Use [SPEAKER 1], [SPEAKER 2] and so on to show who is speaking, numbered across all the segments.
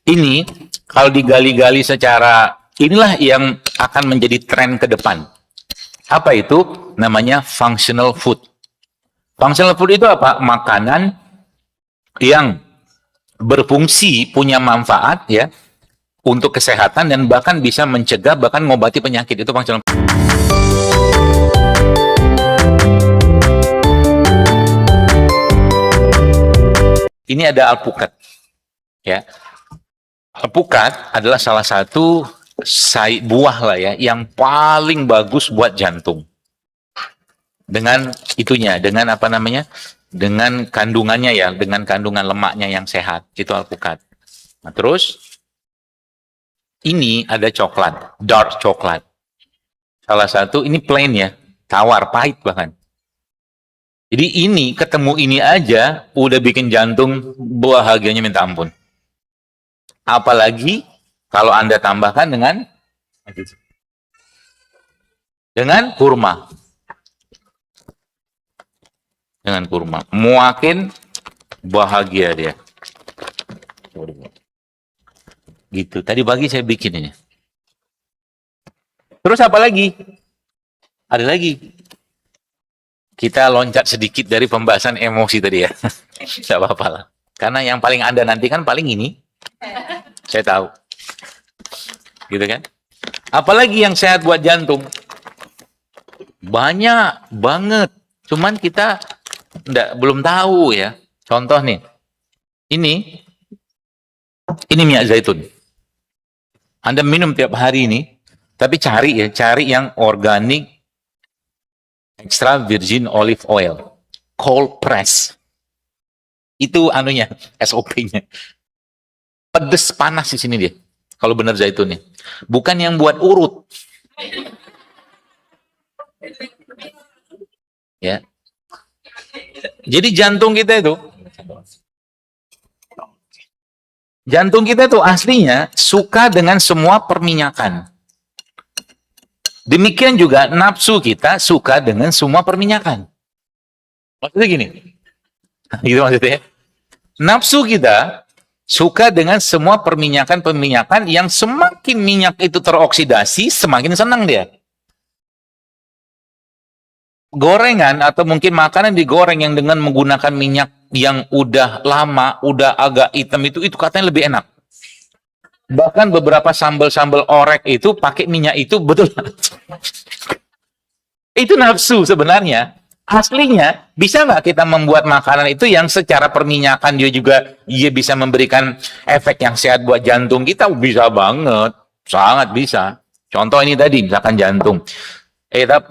[SPEAKER 1] Ini kalau digali-gali secara, inilah yang akan menjadi tren ke depan. Apa itu? Namanya functional food. Functional food itu apa? Makanan yang berfungsi, punya manfaat ya untuk kesehatan dan bahkan bisa mencegah, bahkan mengobati penyakit. Itu functional food. Ini ada alpukat ya. Alpukat adalah salah satu buah lah ya yang paling bagus buat jantung. Dengan itunya, dengan apa namanya? Dengan kandungannya ya, dengan kandungan lemaknya yang sehat. Itu alpukat. Nah, terus ini ada coklat, dark coklat. Salah satu ini plain ya, tawar, pahit bahkan. Jadi ini ketemu ini aja udah bikin jantung bahagianya minta ampun. Apalagi kalau Anda tambahkan dengan kurma. Dengan kurma. Makin bahagia dia. Gitu. Tadi pagi saya bikin ini. Terus apa lagi? Ada lagi. Kita loncat sedikit dari pembahasan emosi tadi ya. Tidak apa-apa lah. Karena yang paling Anda nantikan paling ini. Saya tahu. Gitu kan? Apalagi yang sehat buat jantung? Banyak banget. Cuman kita belum tahu ya. Contoh nih. Ini minyak zaitun. Anda minum tiap hari ini. Tapi cari yang organik. Extra virgin olive oil, cold press. Itu anunya, SOP-nya. Pedes panas di sini dia. Kalau benar zaitunnya. Bukan yang buat urut. Ya. Jadi jantung kita itu aslinya suka dengan semua perminyakan. Demikian juga nafsu kita suka dengan semua perminyakan. Maksudnya gini. Gitu maksudnya. Nafsu kita suka dengan semua perminyakan yang semakin minyak itu teroksidasi, semakin senang dia. Gorengan atau mungkin makanan digoreng yang dengan menggunakan minyak yang udah lama, udah agak hitam itu katanya lebih enak. Bahkan beberapa sambal-sambal orek itu pakai minyak itu betul. Itu nafsu sebenarnya. Aslinya, bisa nggak kita membuat makanan itu yang secara perminyakan dia bisa memberikan efek yang sehat buat jantung kita? Bisa banget. Sangat bisa. Contoh ini tadi, misalkan jantung.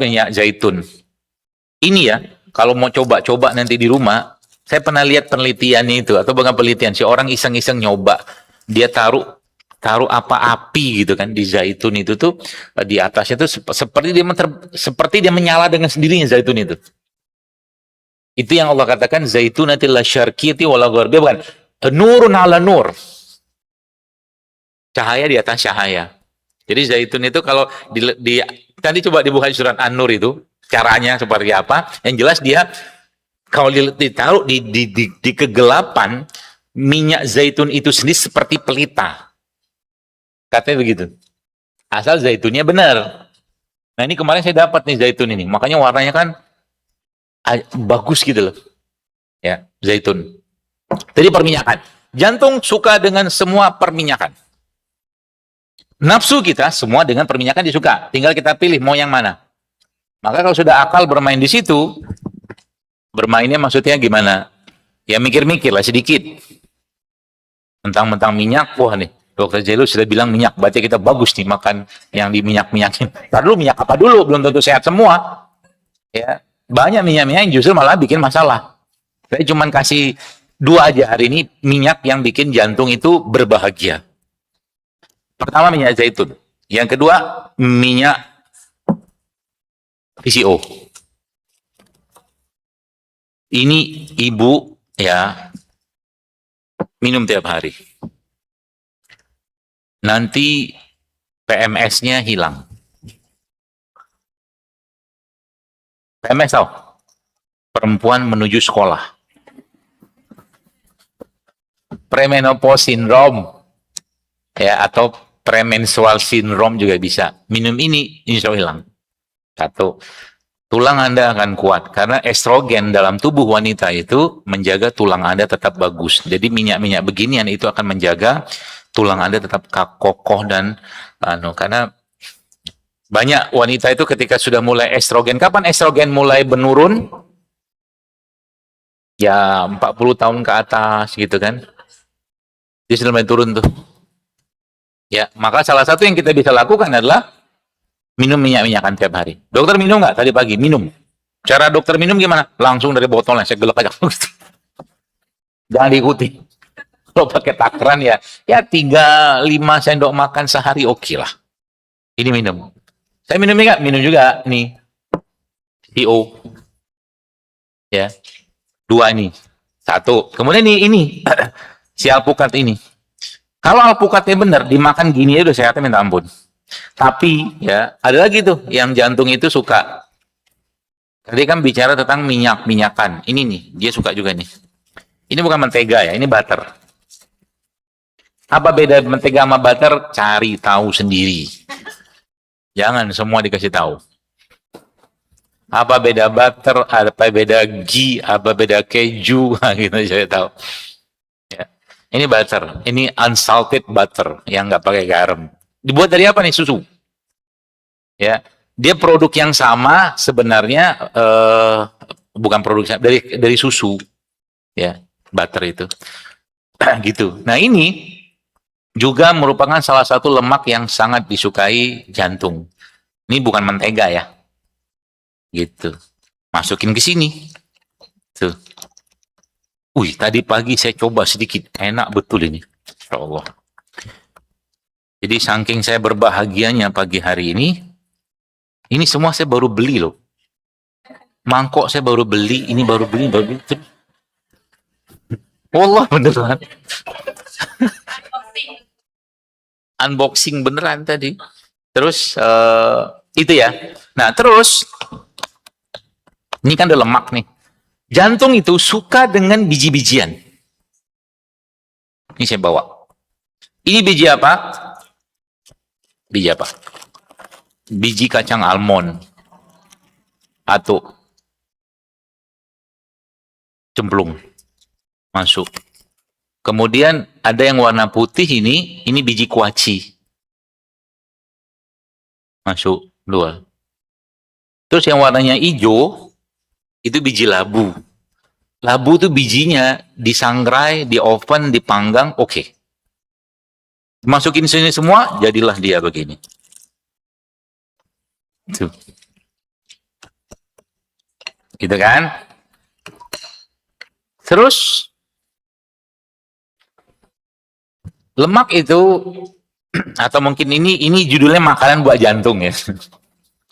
[SPEAKER 1] Minyak zaitun. Ini ya, kalau mau coba-coba nanti di rumah, saya pernah lihat penelitiannya itu, atau bukan penelitian, si orang iseng-iseng nyoba. Dia taruh api gitu kan di zaitun itu tuh, di atasnya tuh seperti dia menyala dengan sendirinya zaitun itu. Itu yang Allah katakan zaitunatil lasyarqiyati wala gharbiyah, bukan nurun ala nur. Cahaya di atas cahaya. Jadi zaitun itu kalau nanti coba dibuka surat An-Nur itu caranya seperti apa? Yang jelas dia kalau ditaruh di kegelapan, minyak zaitun itu sendiri seperti pelita. Katanya begitu. Asal zaitunnya benar. Nah ini kemarin saya dapat nih zaitun ini. Makanya warnanya kan bagus gitu loh. Ya, zaitun. Jadi perminyakan. Jantung suka dengan semua perminyakan. Nafsu kita semua dengan perminyakan disuka. Tinggal kita pilih mau yang mana. Maka kalau sudah akal bermain di situ, bermainnya maksudnya gimana? Ya mikir-mikir lah sedikit. Mentang-mentang minyak, wah nih. Dokter Jailu sudah bilang minyak, berarti kita bagus nih makan yang di minyak-minyakin. Ntar dulu minyak apa dulu, belum tentu sehat semua. Ya, banyak minyak-minyak yang justru malah bikin masalah. Saya cuma kasih 2 aja hari ini minyak yang bikin jantung itu berbahagia. Pertama minyak zaitun. Yang kedua minyak VCO. Ini ibu ya minum tiap hari. Nanti PMS-nya hilang. PMS tahu? Perempuan menuju sekolah. Premenopause syndrome. ya, atau premenstrual syndrome juga bisa. Minum ini insya Allah hilang. Satu, tulang Anda akan kuat karena estrogen dalam tubuh wanita itu menjaga tulang Anda tetap bagus. Jadi minyak-minyak beginian itu akan menjaga tulang Anda tetap kokoh dan karena banyak wanita itu ketika sudah mulai estrogen, kapan estrogen mulai menurun? Ya 40 tahun ke atas gitu kan. Dia sudah mulai turun tuh. Ya, maka salah satu yang kita bisa lakukan adalah minum minyak-minyakan tiap hari. Dokter minum nggak tadi pagi? Minum. Cara dokter minum gimana? Langsung dari botolnya, saya gelek aja. Jangan diikuti. Kalau pakai takaran ya 3-5 sendok makan sehari oke lah. Ini minum. Saya minum nggak? Minum juga nih. PO. Ya. 2 nih. 1. Kemudian ini si alpukat ini. Kalau alpukatnya benar, dimakan gini aja udah sehatnya minta ampun. Tapi ya ada lagi tuh yang jantung itu suka. Tadi kan bicara tentang minyak-minyakan. Ini nih, dia suka juga nih. Ini bukan mentega ya, ini butter. Apa beda mentega sama butter? Cari tahu sendiri. Jangan semua dikasih tahu. Apa beda butter, apa beda ghee, apa beda keju, gitu saya tahu. Ya. Ini butter, ini unsalted butter yang nggak pakai garam. Dibuat dari apa nih? Susu. Ya, dia produk yang sama sebenarnya bukan produk dari susu. Ya, butter itu. Gitu. Nah, ini juga merupakan salah satu lemak yang sangat disukai jantung. Ini bukan mentega ya. Gitu. Masukin ke sini. Tuh. Wih, tadi pagi saya coba sedikit. Enak betul ini. Insya Allah. Jadi saking saya berbahagianya pagi hari ini semua saya baru beli loh. Mangkok saya baru beli, ini baru beli. Wallah beneran. Unboxing beneran tadi. Terus itu ya. Nah terus ini kan ada lemak nih. Jantung itu suka dengan biji-bijian. Ini saya bawa. Ini biji apa? Biji apa? Biji kacang almond. Atau cemplung. Masuk. Kemudian ada yang warna putih ini biji kuaci. Masuk, dua. Terus yang warnanya hijau, itu biji labu. Labu itu bijinya disangrai, di oven, dipanggang, oke. Masukin sini semua, jadilah dia begini. Tuh. Gitu kan? Terus, lemak itu, atau mungkin ini judulnya makanan buat jantung ya.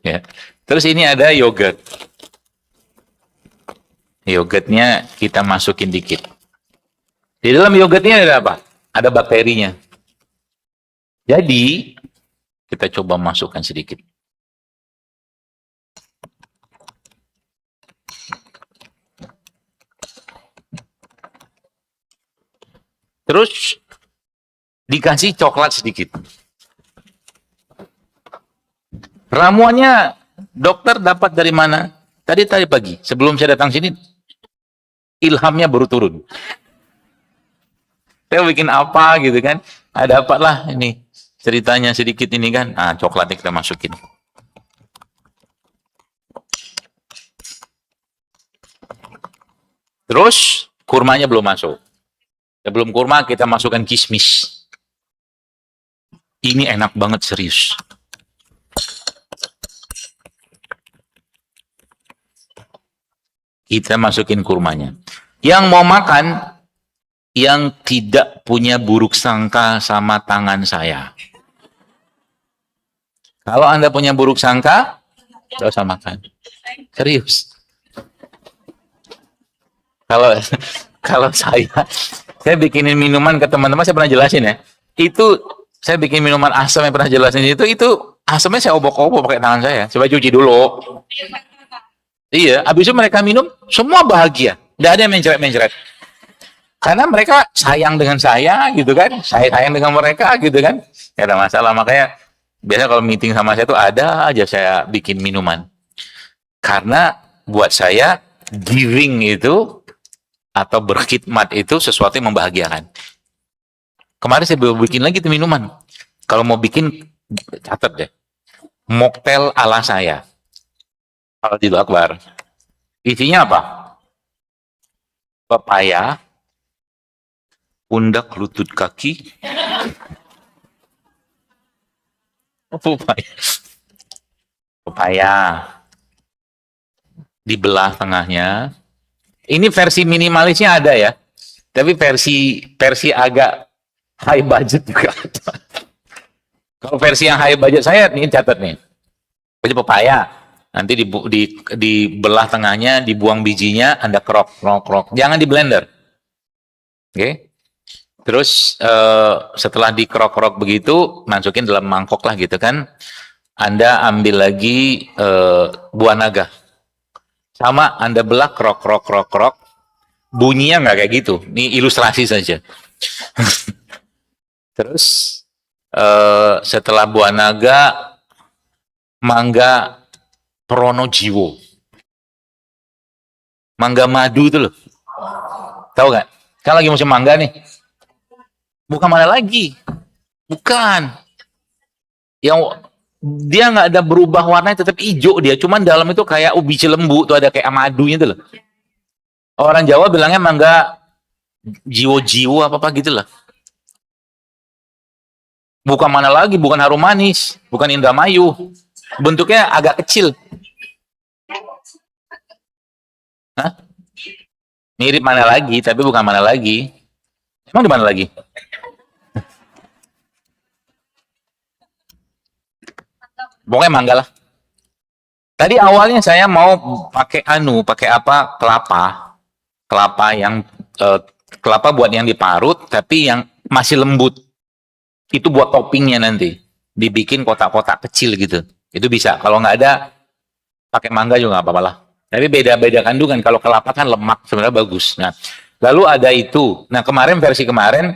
[SPEAKER 1] Ya. Terus ini ada yogurt. Yogurtnya kita masukin dikit. Di dalam yogurtnya ada apa? Ada bakterinya. Jadi, kita coba masukkan sedikit. Terus, dikasih coklat sedikit. Ramuannya, dokter dapat dari mana? Tadi pagi, sebelum saya datang sini, ilhamnya baru turun. Saya bikin apa gitu kan? Ada apa lah ini ceritanya sedikit ini kan? Ah, coklatnya kita masukin. Terus kurmanya belum masuk. Sebelum kurma kita masukkan kismis. Ini enak banget serius. Kita masukin kurmanya. Yang mau makan, yang tidak punya buruk sangka sama tangan saya. Kalau Anda punya buruk sangka, tidak usah makan. Serius. Kalau saya bikinin minuman ke teman-teman, saya pernah jelasin ya. Itu saya bikin minuman asam yang pernah jelasin itu asamnya saya obok-obok pakai tangan saya. Coba cuci dulu. Iya, habis itu mereka minum, semua bahagia. Tidak ada yang mencret-mencret. Karena mereka sayang dengan saya gitu kan, saya sayang dengan mereka gitu kan, nggak ada masalah. Makanya biasanya kalau meeting sama saya tuh ada aja saya bikin minuman. Karena buat saya giving itu atau berkhidmat itu sesuatu yang membahagiakan. Kemarin saya bikin lagi tuh minuman. Kalau mau bikin, catat deh. Mocktail ala saya. Allahu Akbar. Isinya apa? Pepaya, pundak, lutut, kaki. Pepaya. Pepaya. Dibelah tengahnya. Ini versi minimalisnya ada ya. Tapi versi agak high budget juga ada. Kalau versi yang high budget saya, ini catat nih. Ini pepaya. Nanti dibelah tengahnya, dibuang bijinya, Anda krok. Jangan di blender. Oke. Okay? Terus setelah dikrok-krok begitu, masukin dalam mangkok lah gitu kan. Anda ambil lagi buah naga. Sama Anda belah krok. Bunyinya nggak kayak gitu. Ini ilustrasi saja. Terus setelah buah naga, mangga Pronojiwo. Mangga madu itu loh. Tahu nggak? Kan lagi musim mangga nih. Bukan mana lagi. Bukan. Yang dia nggak ada berubah warnanya, tetap hijau dia. Cuman dalam itu kayak ubi cilembu tuh ada kayak madunya tuh loh. Orang Jawa bilangnya mangga jiwo-jiwo apa gitu lah. Bukan mana lagi, bukan harum manis, bukan Indramayu. Bentuknya agak kecil. Hah? Mirip mana lagi, tapi bukan mana lagi. Emang di mana lagi? Pokoknya mangga lah. Tadi awalnya saya mau pakai pakai apa? Kelapa yang kelapa buat yang diparut, tapi yang masih lembut. Itu buat toppingnya nanti. Dibikin kotak-kotak kecil gitu. Itu bisa. Kalau nggak ada, pakai mangga juga nggak apa-apa lah. Tapi beda-beda kandungan. Kalau kelapa kan lemak, sebenarnya bagus. Nah, lalu ada itu. Nah, versi kemarin,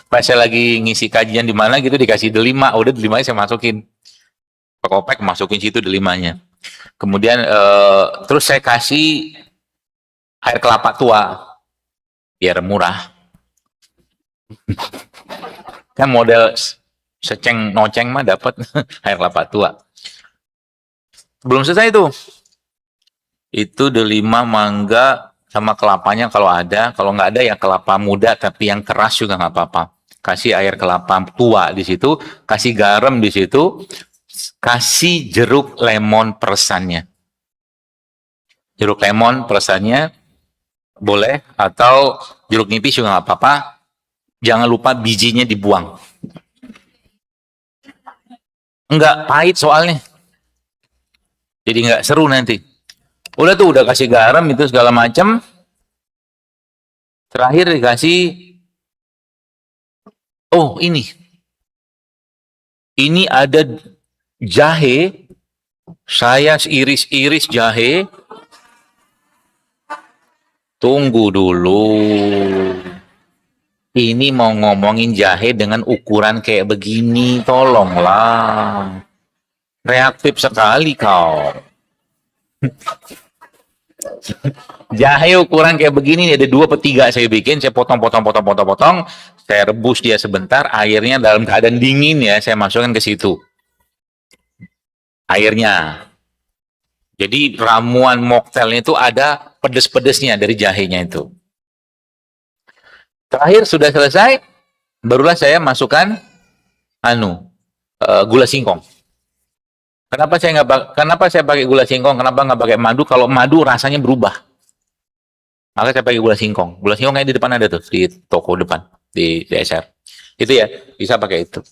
[SPEAKER 1] pas saya lagi ngisi kajian di mana gitu, dikasih delima. Udah delimanya saya masukin. Kopek masukin situ delimanya. Kemudian, terus saya kasih air kelapa tua. Biar murah. Kan model seceng noceng mah dapat air kelapa tua. Belum selesai itu. Itu delima, mangga, sama kelapanya kalau ada. Kalau nggak ada ya kelapa muda, tapi yang keras juga nggak apa-apa. Kasih air kelapa tua di situ, kasih garam di situ, kasih jeruk lemon peresannya. Jeruk lemon peresannya boleh, atau jeruk nipis juga nggak apa-apa. Jangan lupa bijinya dibuang. Enggak pahit soalnya. Jadi nggak seru nanti. Udah tuh, udah kasih garam itu segala macam. Terakhir dikasih, oh ini. Ini ada jahe. Saya iris-iris jahe. Tunggu dulu. Ini mau ngomongin jahe dengan ukuran kayak begini, tolonglah. Reaktif sekali kau. Jahe ukuran kayak begini, ada 2/3 saya bikin, saya potong, saya rebus dia sebentar, airnya dalam keadaan dingin ya, saya masukkan ke situ. Airnya. Jadi ramuan mocktailnya itu ada pedes-pedesnya dari jahenya itu. Terakhir sudah selesai, barulah saya masukkan gula singkong. Kenapa saya pakai gula singkong? Kenapa nggak pakai madu? Kalau madu rasanya berubah. Maka saya pakai gula singkong. Gula singkong kayak di depan ada tuh, di toko depan, di DSR. Itu ya, bisa pakai itu.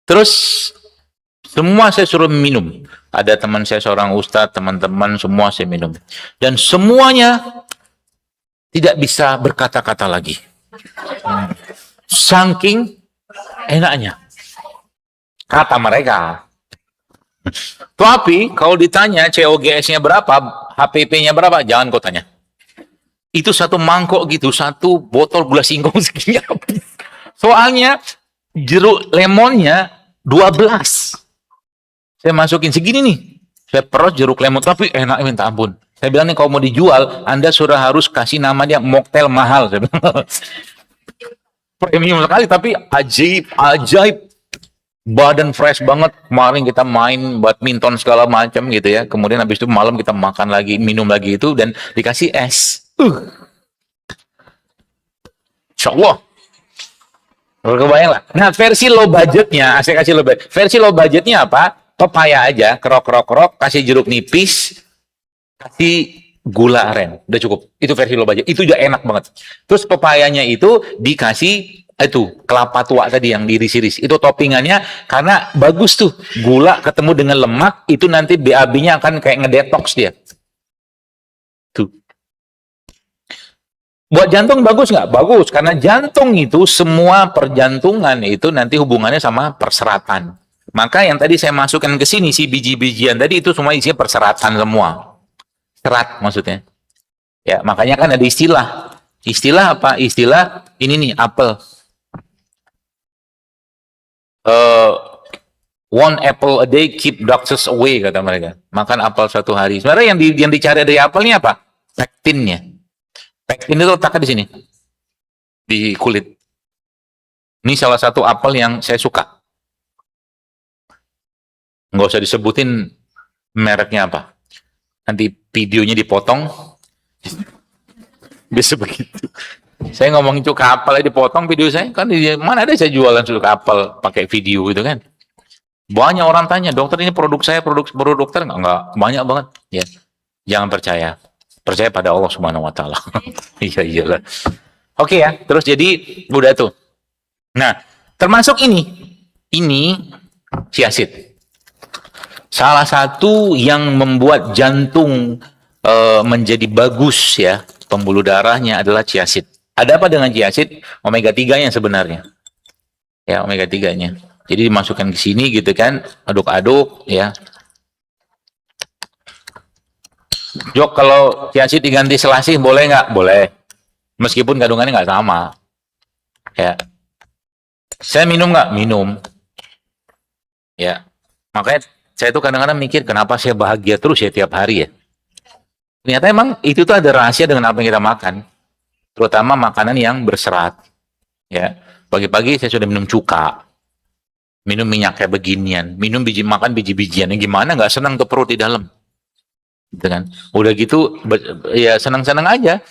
[SPEAKER 1] Terus semua saya suruh minum. Ada teman saya seorang ustadz, teman-teman semua saya minum. Dan semuanya tidak bisa berkata-kata lagi. Saking enaknya. Kata mereka. Tapi kalau ditanya COGS-nya berapa, HPP-nya berapa, jangan kau tanya. Itu satu mangkok gitu, satu botol gula singkong segini habis. Soalnya jeruk lemonnya 12. Saya masukin segini nih. Saya perut jeruk lemon, tapi enak minta ampun. Saya bilang nih, kalau mau dijual, Anda sudah harus kasih nama dia mocktail mahal. Saya bilang. Premium sekali, tapi ajaib, ajaib. Badan fresh banget. Kemarin kita main badminton segala macam gitu ya. Kemudian habis itu malam kita makan lagi, minum lagi itu, dan dikasih es. Insya Allah. Kebayang lah. Nah, versi low budgetnya, saya kasih low budget. Versi low budgetnya apa? Pepaya aja, kerok, kasih jeruk nipis, kasih gula aren. Udah cukup. Itu versi low budget. Itu juga enak banget. Terus pepayanya itu dikasih itu kelapa tua tadi yang diiris-iris. Itu toppingannya karena bagus tuh. Gula ketemu dengan lemak, itu nanti BAB-nya akan kayak ngedetox dia. Tuh. Buat jantung bagus nggak? Bagus, karena jantung itu semua perjantungan itu nanti hubungannya sama perseratan. Maka yang tadi saya masukkan ke sini, si biji-bijian tadi itu semua isinya perseratan semua. Serat maksudnya. Ya, makanya kan ada istilah. Istilah apa? Istilah ini nih, apel. One apple a day keep doctors away, kata mereka. Makan apel satu hari. Sebenarnya yang dicari dari apel ini apa? Pektinnya. Pektin itu letaknya di sini. Di kulit. Ini salah satu apel yang saya suka. Nggak usah disebutin mereknya apa. Nanti videonya dipotong. Bisa begitu. Saya ngomongin cuka apel dipotong video saya. Kan mana ada saya jualan cuka apel pakai video gitu kan. Banyak orang tanya, dokter ini produk saya, produk dokter enggak, banyak banget. Ya, jangan percaya. Percaya pada Allah Subhanahu wa taala. Iya iyalah. Oke ya, terus jadi udah tuh. Nah, termasuk ini chiaseed. Salah satu yang membuat jantung menjadi bagus ya, pembuluh darahnya adalah chiaseed. Ada apa dengan chiaseed? Omega 3-nya sebenarnya. Ya, omega 3-nya. Jadi dimasukkan ke sini gitu kan, aduk-aduk ya. Jok, kalau chiaseed diganti selasih boleh nggak? Boleh. Meskipun kandungannya nggak sama. Ya. Saya minum nggak? Minum. Ya. Makanya saya tuh kadang-kadang mikir, kenapa saya bahagia terus ya tiap hari ya. Ternyata emang itu tuh ada rahasia dengan apa yang kita makan. Terutama makanan yang berserat. Ya. Pagi-pagi saya sudah minum cuka. Minum minyak kayak beginian. Makan biji-bijian. Gimana nggak senang tuh perut di dalam. Gitu kan. Udah gitu, ya senang-senang aja.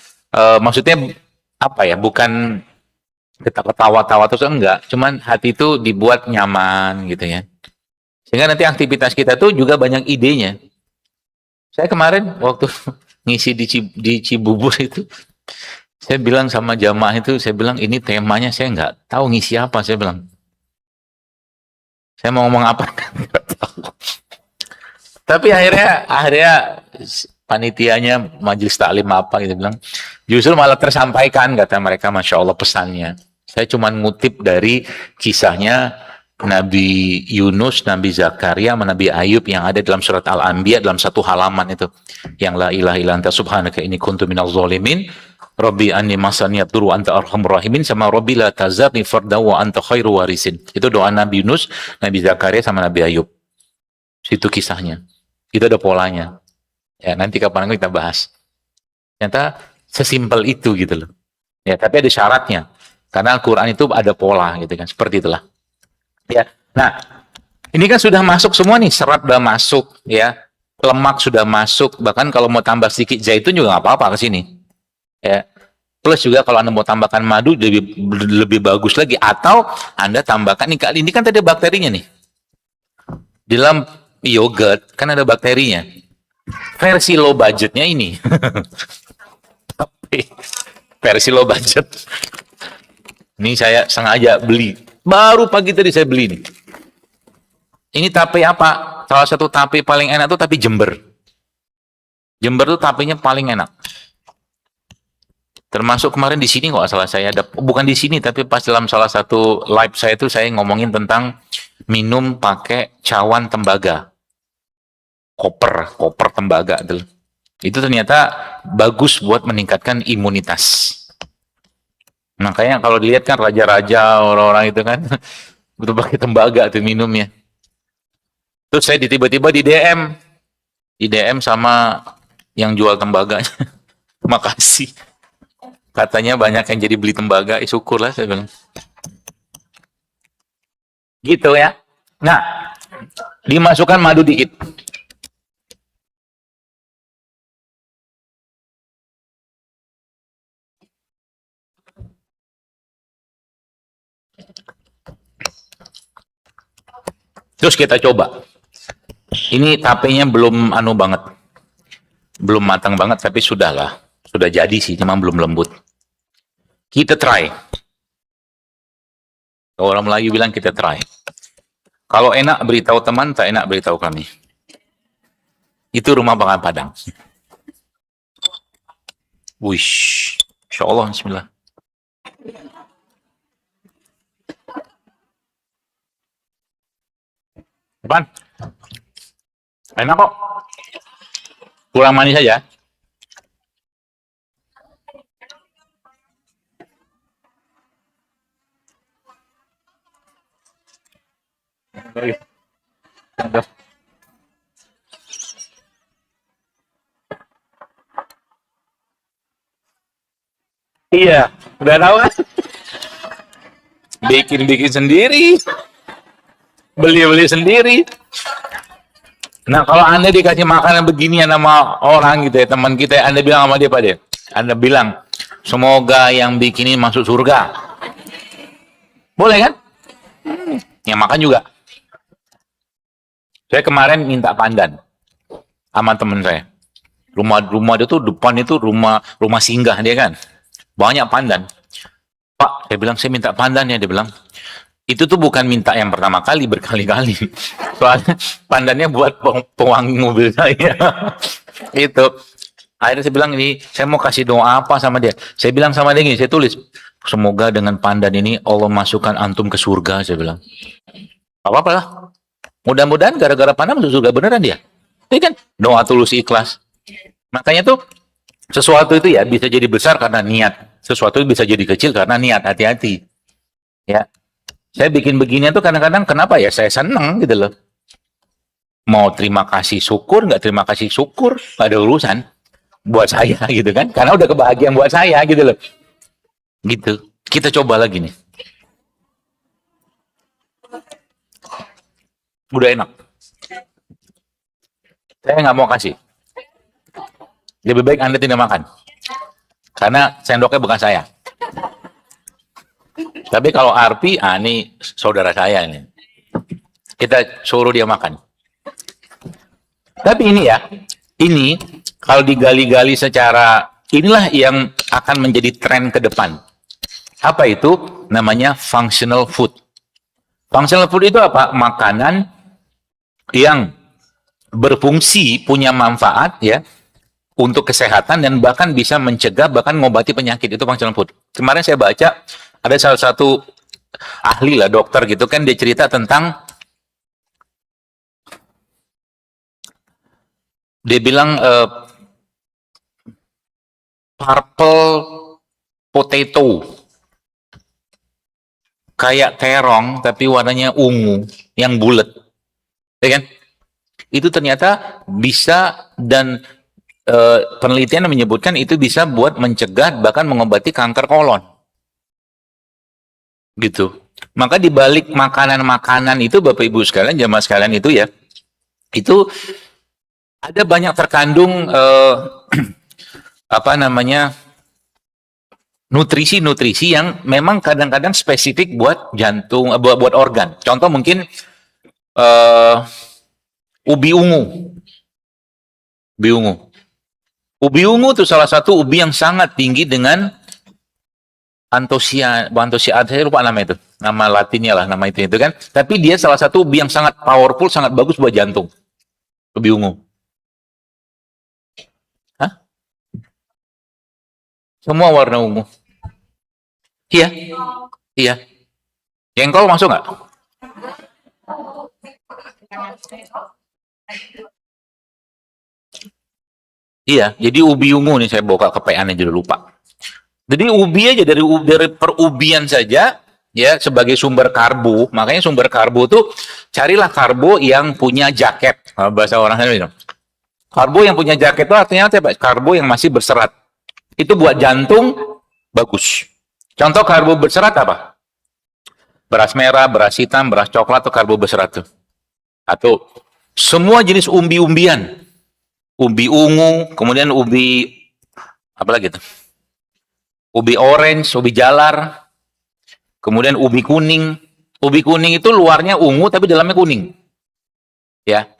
[SPEAKER 1] Maksudnya apa ya, bukan kita ketawa-tawa terus, enggak, cuman hati itu dibuat nyaman gitu ya, sehingga nanti aktivitas kita tuh juga banyak idenya. Saya kemarin waktu ngisi di Cibubur itu, saya bilang sama jamaah itu, saya bilang ini temanya saya nggak tahu ngisi apa, saya bilang saya mau ngomong apa nggak tahu. Tapi akhirnya panitianya majelis taklim apa gitu bilang, justru malah tersampaikan, kata mereka, Masya Allah pesannya. Saya cuma ngutip dari kisahnya Nabi Yunus, Nabi Zakaria, Nabi Ayub yang ada dalam surat Al-Anbiya dalam satu halaman itu. Yang la ilaha illa anta subhanaka inni kuntu minaz zalimin, Rabbi anni masaniyat duru anta arhamur rahimin, sama Rabbi la tazarni farda wa anta khairu warisin. Itu doa Nabi Yunus, Nabi Zakaria sama Nabi Ayub. Itu kisahnya. Itu ada polanya. Ya, nanti kapan kita bahas. Ternyata sesimpel itu gitu loh. Ya, tapi ada syaratnya. Karena Al-Quran itu ada pola gitu kan. Seperti itulah. Ya. Nah, ini kan sudah masuk semua nih. Serat sudah masuk ya. Lemak sudah masuk. Bahkan kalau mau tambah sedikit zaitun juga nggak apa-apa ke sini. Ya. Plus juga kalau Anda mau tambahkan madu lebih bagus lagi. Atau Anda tambahkan ini kan tadi bakterinya nih. Di dalam yogurt kan ada bakterinya. Versi low budgetnya ini. Versi low budget. Ini saya sengaja beli. Baru pagi tadi saya beli nih. Ini tape apa? Salah satu tape paling enak tuh tape Jember. Jember tuh tapenya paling enak. Termasuk kemarin di sini kok salah saya ada, bukan di sini tapi pas dalam salah satu live saya itu saya ngomongin tentang minum pakai cawan tembaga. Koper tembaga Itu ternyata bagus buat meningkatkan imunitas. Makanya kalau dilihat kan raja-raja orang-orang itu kan betul pakai tembaga tuh minumnya. Terus saya tiba-tiba di DM sama yang jual tembaganya. Makasih. Katanya banyak yang jadi beli tembaga, syukurlah saya bilang. Gitu ya. Nah, dimasukkan madu dikit. Terus kita coba. Ini tapenya belum anu banget. Belum matang banget, tapi sudahlah. Sudah jadi sih, cuma belum lembut. Kita try. Kalau orang Melayu bilang kita try. Kalau enak beritahu teman, tak enak beritahu kami. Itu rumah makan Padang. Wish. Insya Allah, bismillah. Depan. Enak kok. Kurang manis saja. Iya, udah tahu kan? Bikin-bikin sendiri, beli-beli sendiri. Nah, kalau Anda dikasih makanan beginian sama orang gitu ya, teman kita, Anda bilang sama dia, Pak deh. Anda bilang, semoga yang bikin ini masuk surga. Boleh kan? Yang makan juga. Saya kemarin minta pandan sama teman saya. Rumah dia tuh depan itu rumah singgah dia kan. Banyak pandan. Pak, saya bilang saya minta pandan ya, dia bilang. Itu tuh bukan minta yang pertama kali, berkali-kali. Soalnya pandannya buat pewangi mobil saya. Itu. Akhirnya saya bilang ini, saya mau kasih doa apa sama dia. Saya bilang sama dia gini, saya tulis, semoga dengan pandan ini Allah masukkan antum ke surga, saya bilang. Apa-apa lah. Mudah-mudahan gara-gara pandan masuk surga beneran dia. Ini kan doa tulus ikhlas. Makanya tuh sesuatu itu ya bisa jadi besar karena niat. Sesuatu bisa jadi kecil karena niat. Hati-hati. Ya. Saya bikin beginian tuh kadang-kadang kenapa ya saya seneng gitu loh. Mau terima kasih syukur, nggak terima kasih syukur, nggak ada urusan buat saya gitu kan. Karena udah kebahagiaan buat saya gitu loh. Gitu. Kita coba lagi nih. Udah enak. Saya nggak mau kasih. Lebih baik Anda tidak makan. Karena sendoknya bukan saya. Tapi kalau Arpi, ini saudara saya ini. Kita suruh dia makan. Tapi ini ya, ini kalau digali-gali secara, inilah yang akan menjadi tren ke depan. Apa itu? Namanya functional food. Functional food itu apa? Makanan yang berfungsi, punya manfaat ya, untuk kesehatan dan bahkan bisa mencegah, bahkan mengobati penyakit. Itu functional food. Kemarin saya baca, ada salah satu ahli lah, dokter gitu kan, dia cerita tentang, dia bilang purple potato, kayak terong tapi warnanya ungu, yang bulat, ya kan? Itu ternyata bisa, dan penelitian menyebutkan itu bisa buat mencegah bahkan mengobati kanker kolon. Gitu. Maka di balik makanan-makanan itu Bapak Ibu sekalian, jamaah sekalian itu ya, itu ada banyak terkandung apa namanya, nutrisi-nutrisi yang memang kadang-kadang spesifik buat jantung, buat organ. Contoh mungkin ubi ungu. Ubi ungu. Ubi ungu itu salah satu ubi yang sangat tinggi dengan antosian, saya lupa nama itu, nama latinnya lah, nama itu kan. Tapi dia salah satu ubi yang sangat powerful, sangat bagus buat jantung. Ubi ungu. Hah? Semua warna ungu. Iya, iya. Jengkol masuk nggak? Iya, jadi ubi ungu nih saya buka ke PA aja dulu lupa. Jadi ubi aja dari perubian saja ya sebagai sumber karbo. Makanya sumber karbo tuh carilah karbo yang punya jaket. Kalau bahasa orang itu. Karbo yang punya jaket itu artinya apa? Karbo yang masih berserat. Itu buat jantung bagus. Contoh karbo berserat apa? Beras merah, beras hitam, beras coklat tuh karbo berserat tuh. Atau semua jenis umbi-umbian. Ubi ungu, kemudian ubi apa lagi tuh? Ubi orange, ubi jalar, kemudian ubi kuning. Ubi kuning itu luarnya ungu tapi dalamnya kuning. Ya.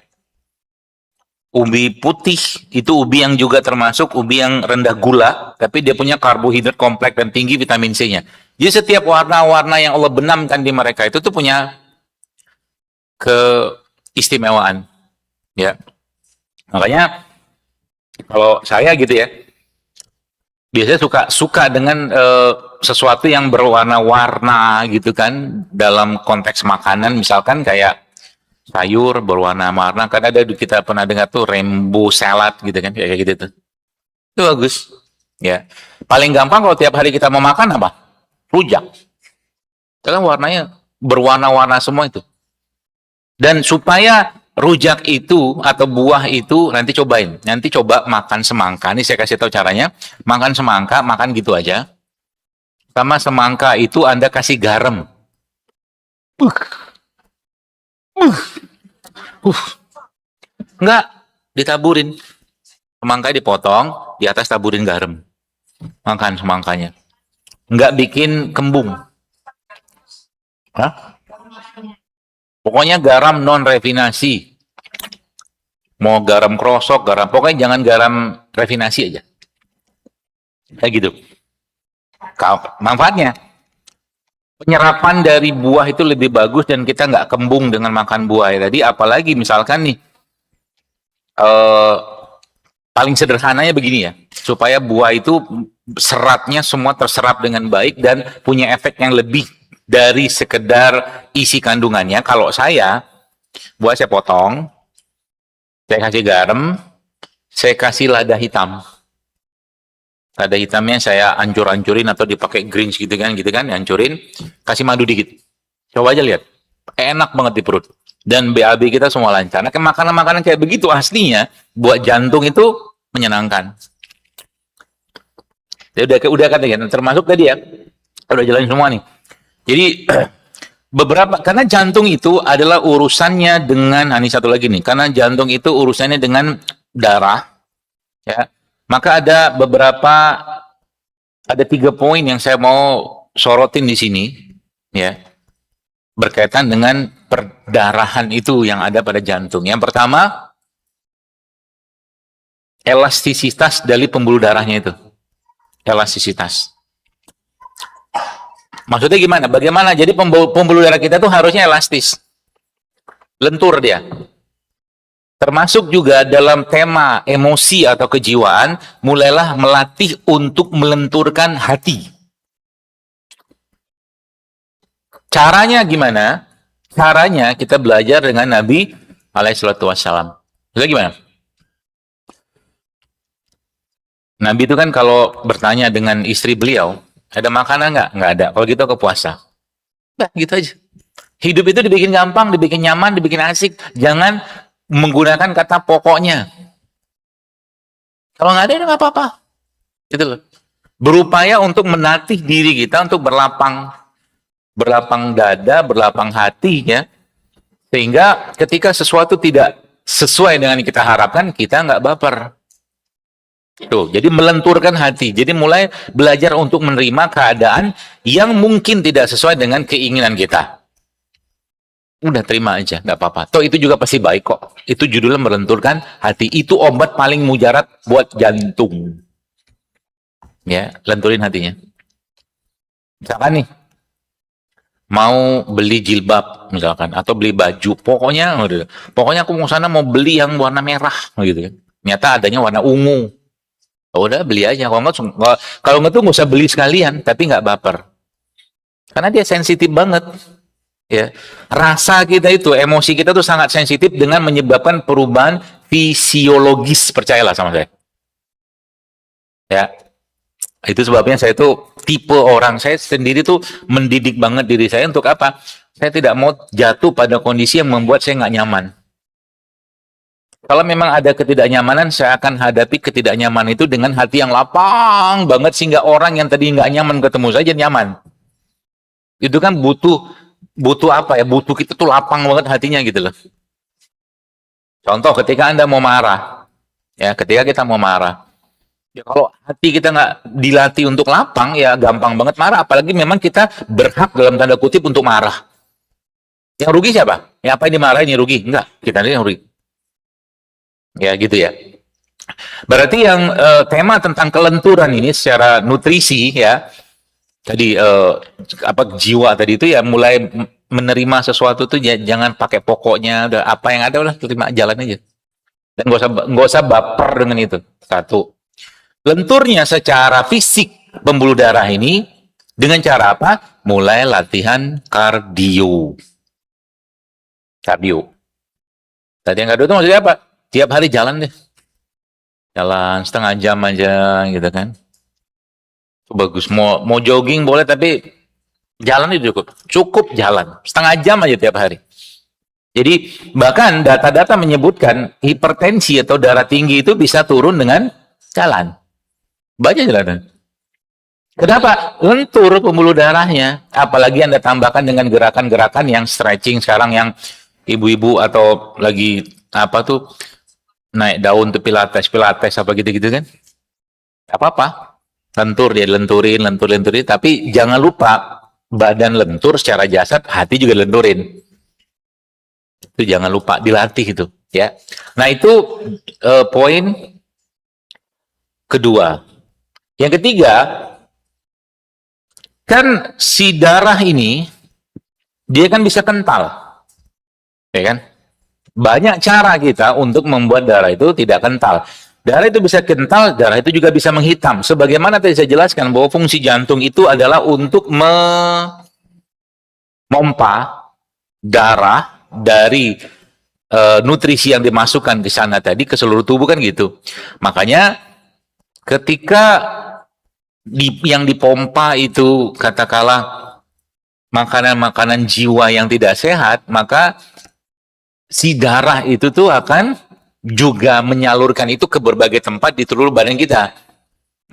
[SPEAKER 1] Ubi putih itu ubi yang juga termasuk ubi yang rendah gula, tapi dia punya karbohidrat kompleks dan tinggi vitamin C-nya. Jadi setiap warna-warna yang Allah benamkan di mereka itu tuh punya keistimewaan. Ya. Makanya kalau saya gitu ya, biasanya suka dengan sesuatu yang berwarna-warna gitu kan dalam konteks makanan, misalkan kayak sayur berwarna-warna. Kan ada kita pernah dengar tuh rainbow salad gitu kan, kayak gitu tuh. Itu bagus. Ya. Paling gampang kalau tiap hari kita mau makan apa? Rujak. Itu kan warnanya berwarna-warna semua itu. Dan supaya rujak itu atau buah itu nanti cobain. Nanti coba makan semangka. Ini saya kasih tahu caranya. Makan semangka, makan gitu aja. Sama semangka itu Anda kasih garam. Enggak, ditaburin. Semangka dipotong, di atas taburin garam. Makan semangkanya. Enggak bikin kembung. Hah? Pokoknya garam non refinasi. Mau garam krosok, garam pokoknya jangan garam refinasi aja. Kayak gitu. Manfaatnya penyerapan dari buah itu lebih bagus dan kita nggak kembung dengan makan buah. Tadi apalagi misalkan nih paling sederhananya begini ya, supaya buah itu seratnya semua terserap dengan baik dan punya efek yang lebih dari sekedar isi kandungannya. Kalau buah saya potong, saya kasih garam, saya kasih lada hitam. Lada hitamnya saya hancur-hancurin atau dipakai greens gitu kan, hancurin, kasih madu dikit. Coba aja lihat, enak banget di perut. Dan BAB kita semua lancar. Nah, makanan-makanan kayak begitu aslinya buat jantung itu menyenangkan. Ya udah kan ya, termasuk tadi ya, udah jalan semua nih. Jadi karena jantung itu adalah urusannya dengan, ini satu lagi nih, karena jantung itu urusannya dengan darah, ya. Maka ada 3 poin yang saya mau sorotin di sini, ya, berkaitan dengan perdarahan itu yang ada pada jantung. Yang pertama, elastisitas dari pembuluh darahnya itu. Elastisitas. Maksudnya gimana? Bagaimana? Jadi pembuluh darah kita tuh harusnya elastis. Lentur dia. Termasuk juga dalam tema emosi atau kejiwaan, mulailah melatih untuk melenturkan hati. Caranya gimana? Caranya kita belajar dengan Nabi alaihissalatu wassalam. Itu gimana? Nabi itu kan kalau bertanya dengan istri beliau, ada makanan nggak? Nggak ada. Kalau gitu ke puasa. Nah, gitu aja. Hidup itu dibikin gampang, dibikin nyaman, dibikin asik. Jangan menggunakan kata pokoknya. Kalau nggak ada, nggak apa-apa. Gitu loh. Berupaya untuk menatih diri kita untuk berlapang dada, berlapang hati, ya. Sehingga ketika sesuatu tidak sesuai dengan yang kita harapkan, kita nggak baper. Tuh, jadi melenturkan hati. Jadi mulai belajar untuk menerima keadaan yang mungkin tidak sesuai dengan keinginan kita. Udah terima aja, nggak apa-apa. Toh itu juga pasti baik kok. Itu judulnya melenturkan hati. Itu obat paling mujarab buat jantung. Ya, lenturin hatinya. Misalkan nih, mau beli jilbab misalkan atau beli baju, pokoknya aku mau sana mau beli yang warna merah gitu kan. Ternyata adanya warna ungu. Udah beli aja, kalau nggak tuh nggak usah beli sekalian, tapi nggak baper, karena dia sensitif banget, ya. Rasa kita itu, emosi kita tuh sangat sensitif dengan menyebabkan perubahan fisiologis, percayalah sama saya. Ya, itu sebabnya saya tuh tipe orang saya sendiri tuh mendidik banget diri saya untuk apa? Saya tidak mau jatuh pada kondisi yang membuat saya nggak nyaman. Kalau memang ada ketidaknyamanan, saya akan hadapi ketidaknyamanan itu dengan hati yang lapang banget sehingga orang yang tadi nggak nyaman ketemu saja nyaman. Itu kan butuh butuh apa ya? Butuh kita tuh lapang banget hatinya gitu loh. Contoh ketika Anda mau marah, ya ketika kita mau marah, ya kalau hati kita nggak dilatih untuk lapang, ya gampang banget marah. Apalagi memang kita berhak dalam tanda kutip untuk marah. Yang rugi siapa? Ya apa yang dimarahin yang rugi? Enggak, kita yang rugi. Ya gitu ya. Berarti yang tema tentang kelenturan ini secara nutrisi ya, tadi apa jiwa tadi itu ya mulai menerima sesuatu tuh jangan pakai pokoknya, udah apa yang ada udah terima jalan aja. Dan nggak usah baper dengan itu. Satu. Lenturnya secara fisik pembuluh darah ini dengan cara apa? Mulai latihan kardio. Kardio. Tadi yang kardio itu maksudnya apa? Tiap hari jalan deh. Jalan setengah jam aja gitu kan. Itu bagus. Mau jogging boleh tapi jalan itu cukup. Cukup jalan. Setengah jam aja tiap hari. Jadi bahkan data-data menyebutkan hipertensi atau darah tinggi itu bisa turun dengan jalan. Baca jalanan. Kenapa? Lentur pembuluh darahnya. Apalagi Anda tambahkan dengan gerakan-gerakan yang stretching sekarang yang ibu-ibu atau lagi apa tuh naik daun tuh pilates apa gitu-gitu kan. Gak apa-apa. Lentur dia lenturin. Tapi jangan lupa badan lentur secara jasad, hati juga lenturin. Itu jangan lupa dilatih itu ya. Nah itu poin kedua. Yang ketiga, kan si darah ini dia kan bisa kental, ya kan? Banyak cara kita untuk membuat darah itu tidak kental. Darah itu bisa kental, darah itu juga bisa menghitam. Sebagaimana tadi saya jelaskan bahwa fungsi jantung itu adalah untuk memompa darah dari nutrisi yang dimasukkan ke sana tadi ke seluruh tubuh kan gitu. Makanya ketika yang dipompa itu katakanlah makanan-makanan jiwa yang tidak sehat, maka si darah itu tuh akan juga menyalurkan itu ke berbagai tempat di seluruh badan kita.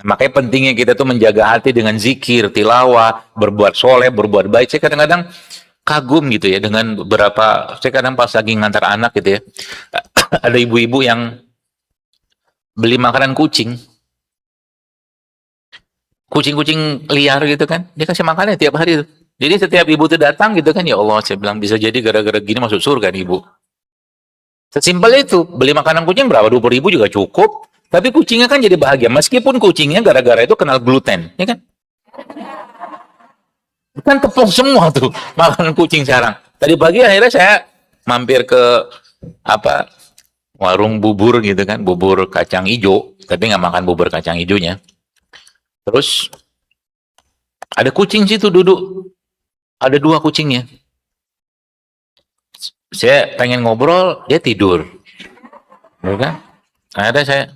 [SPEAKER 1] Makanya pentingnya kita tuh menjaga hati dengan zikir, tilawah, berbuat soleh, berbuat baik. Saya kadang-kadang kagum gitu ya dengan beberapa, saya kadang pas lagi ngantar anak gitu ya, ada ibu-ibu yang beli makanan kucing, kucing-kucing liar gitu kan, dia kasih makannya tiap hari tuh. Jadi setiap ibu tuh datang gitu kan, ya Allah, saya bilang bisa jadi gara-gara gini masuk surga nih ibu. Sesimpel itu, beli makanan kucing berapa? 20.000 juga cukup. Tapi kucingnya kan jadi bahagia, meskipun kucingnya gara-gara itu kenal gluten, ya kan? Kan tepung semua tuh makanan kucing sekarang. Tadi pagi akhirnya saya mampir ke apa warung bubur gitu kan, bubur kacang hijau, tapi nggak makan bubur kacang hijaunya. Terus ada kucing situ duduk, ada dua kucingnya. Saya pengen ngobrol, dia tidur, ya kan? Akhirnya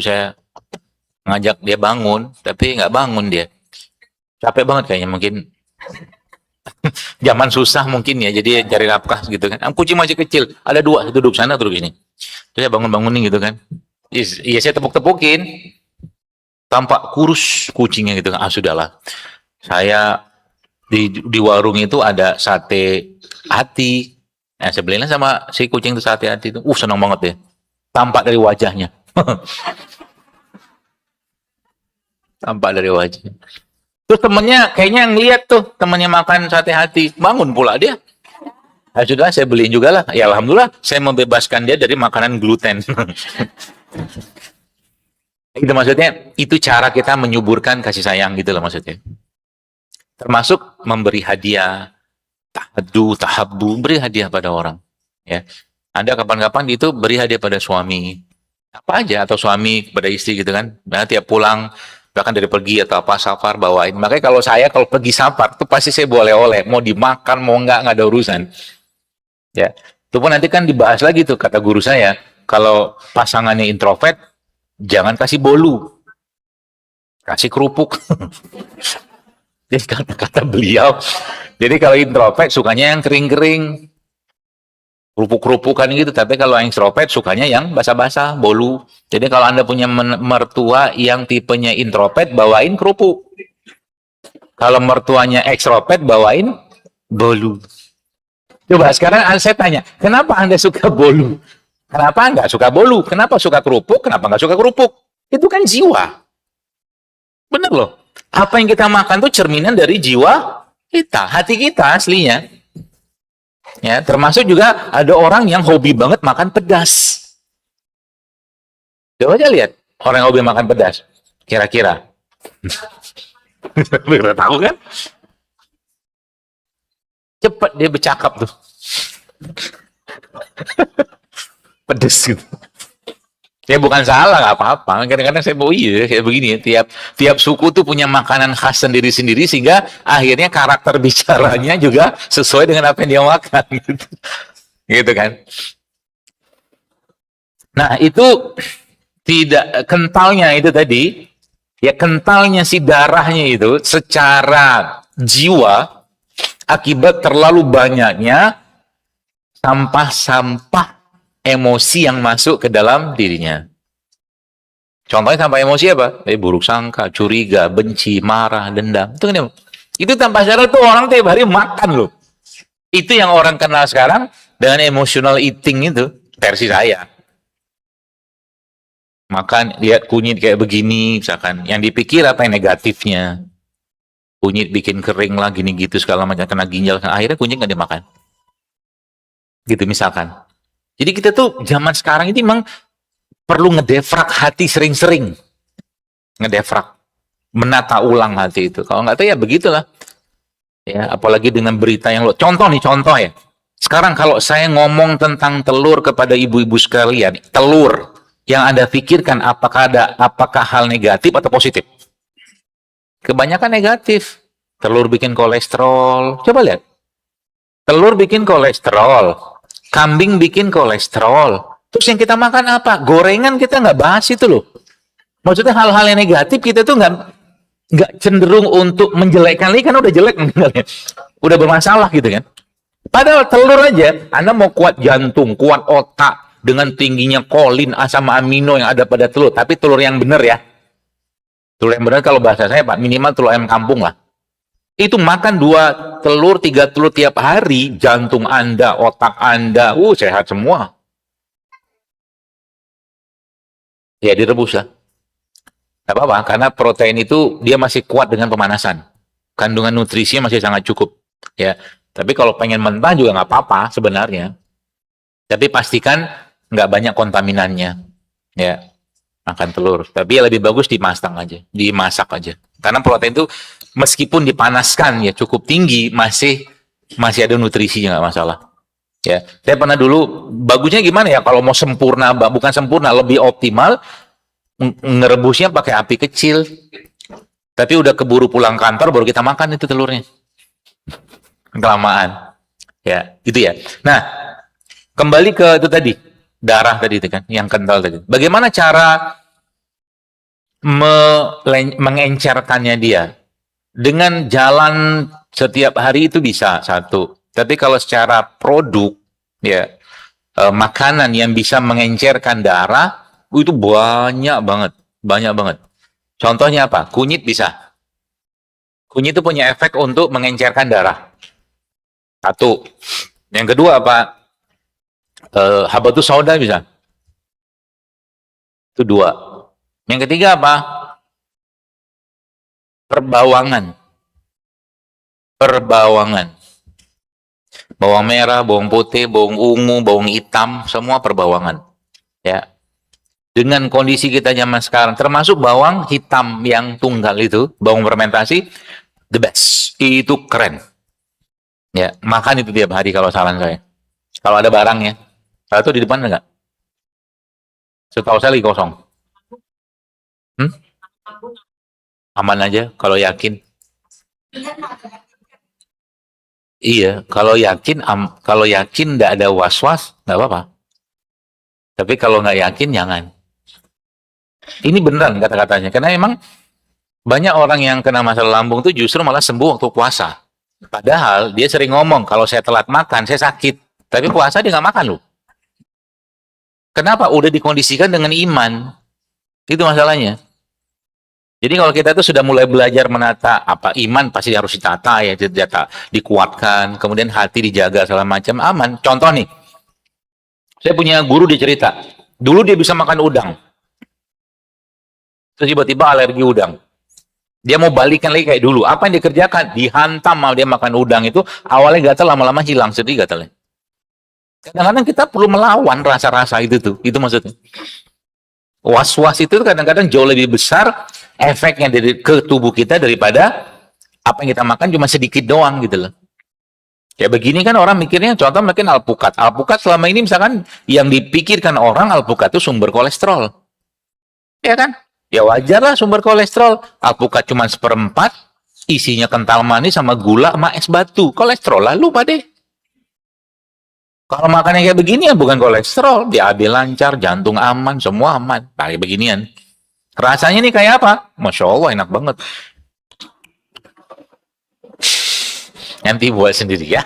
[SPEAKER 1] saya ngajak dia bangun, tapi nggak bangun dia. Capek banget kayaknya mungkin zaman susah mungkin ya, jadi cari nafkah gitu kan. Kucing masih kecil, ada dua, duduk sana, duduk sini. Terus saya bangun-bangunin gitu kan. Iya saya tepuk-tepukin, tampak kurus kucingnya gitu kan. Ah sudahlah, saya di warung itu ada sate hati. Nah, saya beliin sama si kucing itu sate hati itu. Senang banget ya. Tampak dari wajahnya. Tampak dari wajahnya. Terus temennya kayaknya ngeliat tuh temennya makan sate hati, bangun pula dia. Nah, sudah saya beliin juga lah. Ya alhamdulillah saya membebaskan dia dari makanan gluten. Itu maksudnya itu cara kita menyuburkan kasih sayang gitu loh maksudnya. Termasuk memberi hadiah, tahabbu, beri hadiah pada orang. Ya, Anda kapan-kapan itu beri hadiah pada suami, apa aja atau suami kepada istri gitu kan. Nah, tiap pulang bahkan dari pergi atau apa safar bawain. Makanya kalau pergi safar tuh pasti saya boleh oleh, mau dimakan mau nggak ada urusan. Ya, itu pun nanti kan dibahas lagi tuh kata guru saya. Kalau pasangannya introvert, jangan kasih bolu. kasih kerupuk. Jadi kata beliau, jadi kalau introvert sukanya yang kering-kering, kerupuk-kerupukan gitu. Tapi kalau yang extrovert sukanya yang basah-basah, bolu. Jadi kalau Anda punya mertua yang tipenya introvert, bawain kerupuk. Kalau mertuanya extrovert, bawain bolu. Coba sekarang saya tanya, kenapa Anda suka bolu? Kenapa nggak suka bolu? Kenapa suka kerupuk? Kenapa nggak suka kerupuk? Itu kan jiwa. Bener loh. Apa yang kita makan tuh cerminan dari jiwa kita, hati kita aslinya. Ya, termasuk juga ada orang yang hobi banget makan pedas. Coba aja lihat orang yang hobi makan pedas. Kira-kira. Udah tahu kan? Cepet dia bercakap tuh. Pedes gitu. Ya bukan salah, nggak apa-apa. Kadang-kadang saya mau iya kayak begini. Tiap suku tuh punya makanan khas sendiri-sendiri sehingga akhirnya karakter bicaranya juga sesuai dengan apa yang dia makan. Gitu, gitu kan? Nah itu tidak kentalnya itu tadi, ya kentalnya si darahnya itu secara jiwa akibat terlalu banyaknya sampah-sampah emosi yang masuk ke dalam dirinya. Contohnya sampah emosi apa? Buruk sangka, curiga, benci, marah, dendam. Itu tanpa sadar tuh orang tiap hari makan loh. Itu yang orang kenal sekarang dengan emotional eating itu, versi saya. Makan, lihat kunyit kayak begini, misalkan. Yang dipikir apa yang negatifnya. Kunyit bikin kering lah, gini gitu, segala macam, kena ginjal. Akhirnya kunyit nggak dimakan. Gitu misalkan. Jadi kita tuh zaman sekarang ini memang perlu ngedefrak hati sering-sering. Ngedefrak. Menata ulang hati itu. Kalau nggak tahu ya begitulah. Ya, apalagi dengan berita yang contoh ya. Sekarang kalau saya ngomong tentang telur kepada ibu-ibu sekalian, telur yang Anda pikirkan apakah hal negatif atau positif? Kebanyakan negatif. Telur bikin kolesterol. Coba lihat. Telur bikin kolesterol. Kambing bikin kolesterol. Terus yang kita makan apa? Gorengan kita nggak bahas itu loh. Maksudnya hal-hal yang negatif kita tuh nggak cenderung untuk menjelekkan lagi, kan udah jelek mengenalnya. Udah bermasalah gitu kan. Padahal telur aja, Anda mau kuat jantung, kuat otak, dengan tingginya kolin, asam amino yang ada pada telur. Tapi telur yang benar ya. Telur yang benar kalau bahasa saya Pak, minimal telur ayam kampung lah. Itu makan 2 telur, 3 telur tiap hari, jantung Anda, otak Anda, sehat semua. Ya direbus lah. Gak apa-apa, karena protein itu dia masih kuat dengan pemanasan. Kandungan nutrisinya masih sangat cukup. Ya, tapi kalau pengen mentah juga nggak apa-apa sebenarnya. Tapi pastikan nggak banyak kontaminannya. Ya, makan telur. Tapi ya lebih bagus dimasak aja. Karena protein itu meskipun dipanaskan ya cukup tinggi, masih ada nutrisinya, nggak masalah. Ya, saya pernah dulu bagusnya gimana ya kalau mau sempurna, bukan sempurna, lebih optimal ngerebusnya pakai api kecil. Tapi udah keburu pulang kantor baru kita makan itu telurnya. Kelamaan. Ya, gitu ya. Nah, kembali ke itu tadi, darah tadi itu kan, yang kental tadi. Bagaimana cara mengencerkannya dia? Dengan jalan setiap hari itu bisa satu. Tapi kalau secara produk, ya makanan yang bisa mengencerkan darah itu banyak banget. Contohnya apa? Kunyit bisa. Kunyit itu punya efek untuk mengencerkan darah. Satu. Yang kedua apa? Habatus sauda bisa. Itu 2. Yang ketiga apa? Perbawangan. Bawang merah, bawang putih, bawang ungu, bawang hitam, semua perbawangan. Ya. Dengan kondisi kita zaman sekarang, termasuk bawang hitam yang tunggal itu, bawang fermentasi, the best. Itu keren. Ya, makan itu tiap hari kalau saran saya. Kalau ada barangnya. Satu di depan enggak? Setahu saya lagi kosong. Aman aja kalau yakin. Iya, kalau yakin nggak ada was-was, nggak apa-apa. Tapi kalau nggak yakin jangan. Ini beneran kata-katanya, karena emang Banyak orang yang kena masalah lambung tuh justru malah sembuh waktu puasa. Padahal dia sering ngomong, kalau saya telat makan, saya sakit. Tapi puasa dia nggak makan loh. Kenapa? Udah dikondisikan dengan iman. Itu masalahnya. Jadi kalau kita tuh sudah mulai belajar menata apa iman pasti harus ditata ya, ditata, dikuatkan, kemudian hati dijaga segala macam aman. Contoh nih, saya punya guru dia cerita, dulu dia bisa makan udang, terus tiba-tiba alergi udang. Dia mau balikan lagi kayak dulu. Apa yang dikerjakan? Dihantam mal dia makan udang itu, awalnya gatal, lama-lama hilang sedih gatalnya. Kadang-kadang kita perlu melawan rasa-rasa itu tuh, itu maksudnya. Was-was itu kadang-kadang jauh lebih besar efeknya dari ke tubuh kita daripada apa yang kita makan cuma sedikit doang gitu loh. Kayak begini kan orang mikirnya, contoh mungkin alpukat. Alpukat selama ini misalkan yang dipikirkan orang alpukat itu sumber kolesterol. Ya kan? Ya wajar lah sumber kolesterol. Alpukat cuma seperempat, isinya kental manis sama gula sama es batu. Kolesterol lah lupa deh. Kalau makannya kayak begini ya bukan kolesterol, BAB lancar, jantung aman, semua aman. Pakai beginian. Rasanya nih kayak apa? Masya Allah enak banget. Nanti buat sendiri ya.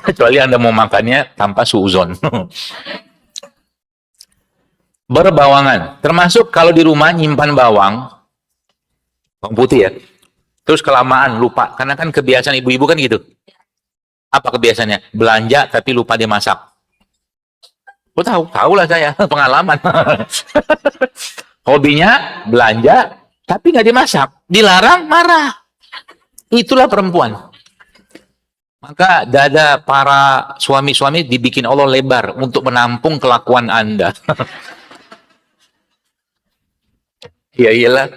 [SPEAKER 1] kecuali Anda mau makannya tanpa suuzon. Berbawangan. Termasuk kalau di rumah nyimpan bawang putih ya. Terus kelamaan lupa. Karena kan kebiasaan ibu-ibu kan gitu. Apa kebiasaannya? Belanja tapi lupa dia masak. Oh tahu lah saya, pengalaman. Hobinya belanja tapi nggak dimasak. Dilarang marah. Itulah perempuan. Maka dada para suami-suami dibikin Allah lebar untuk menampung kelakuan Anda. Ya iyalah.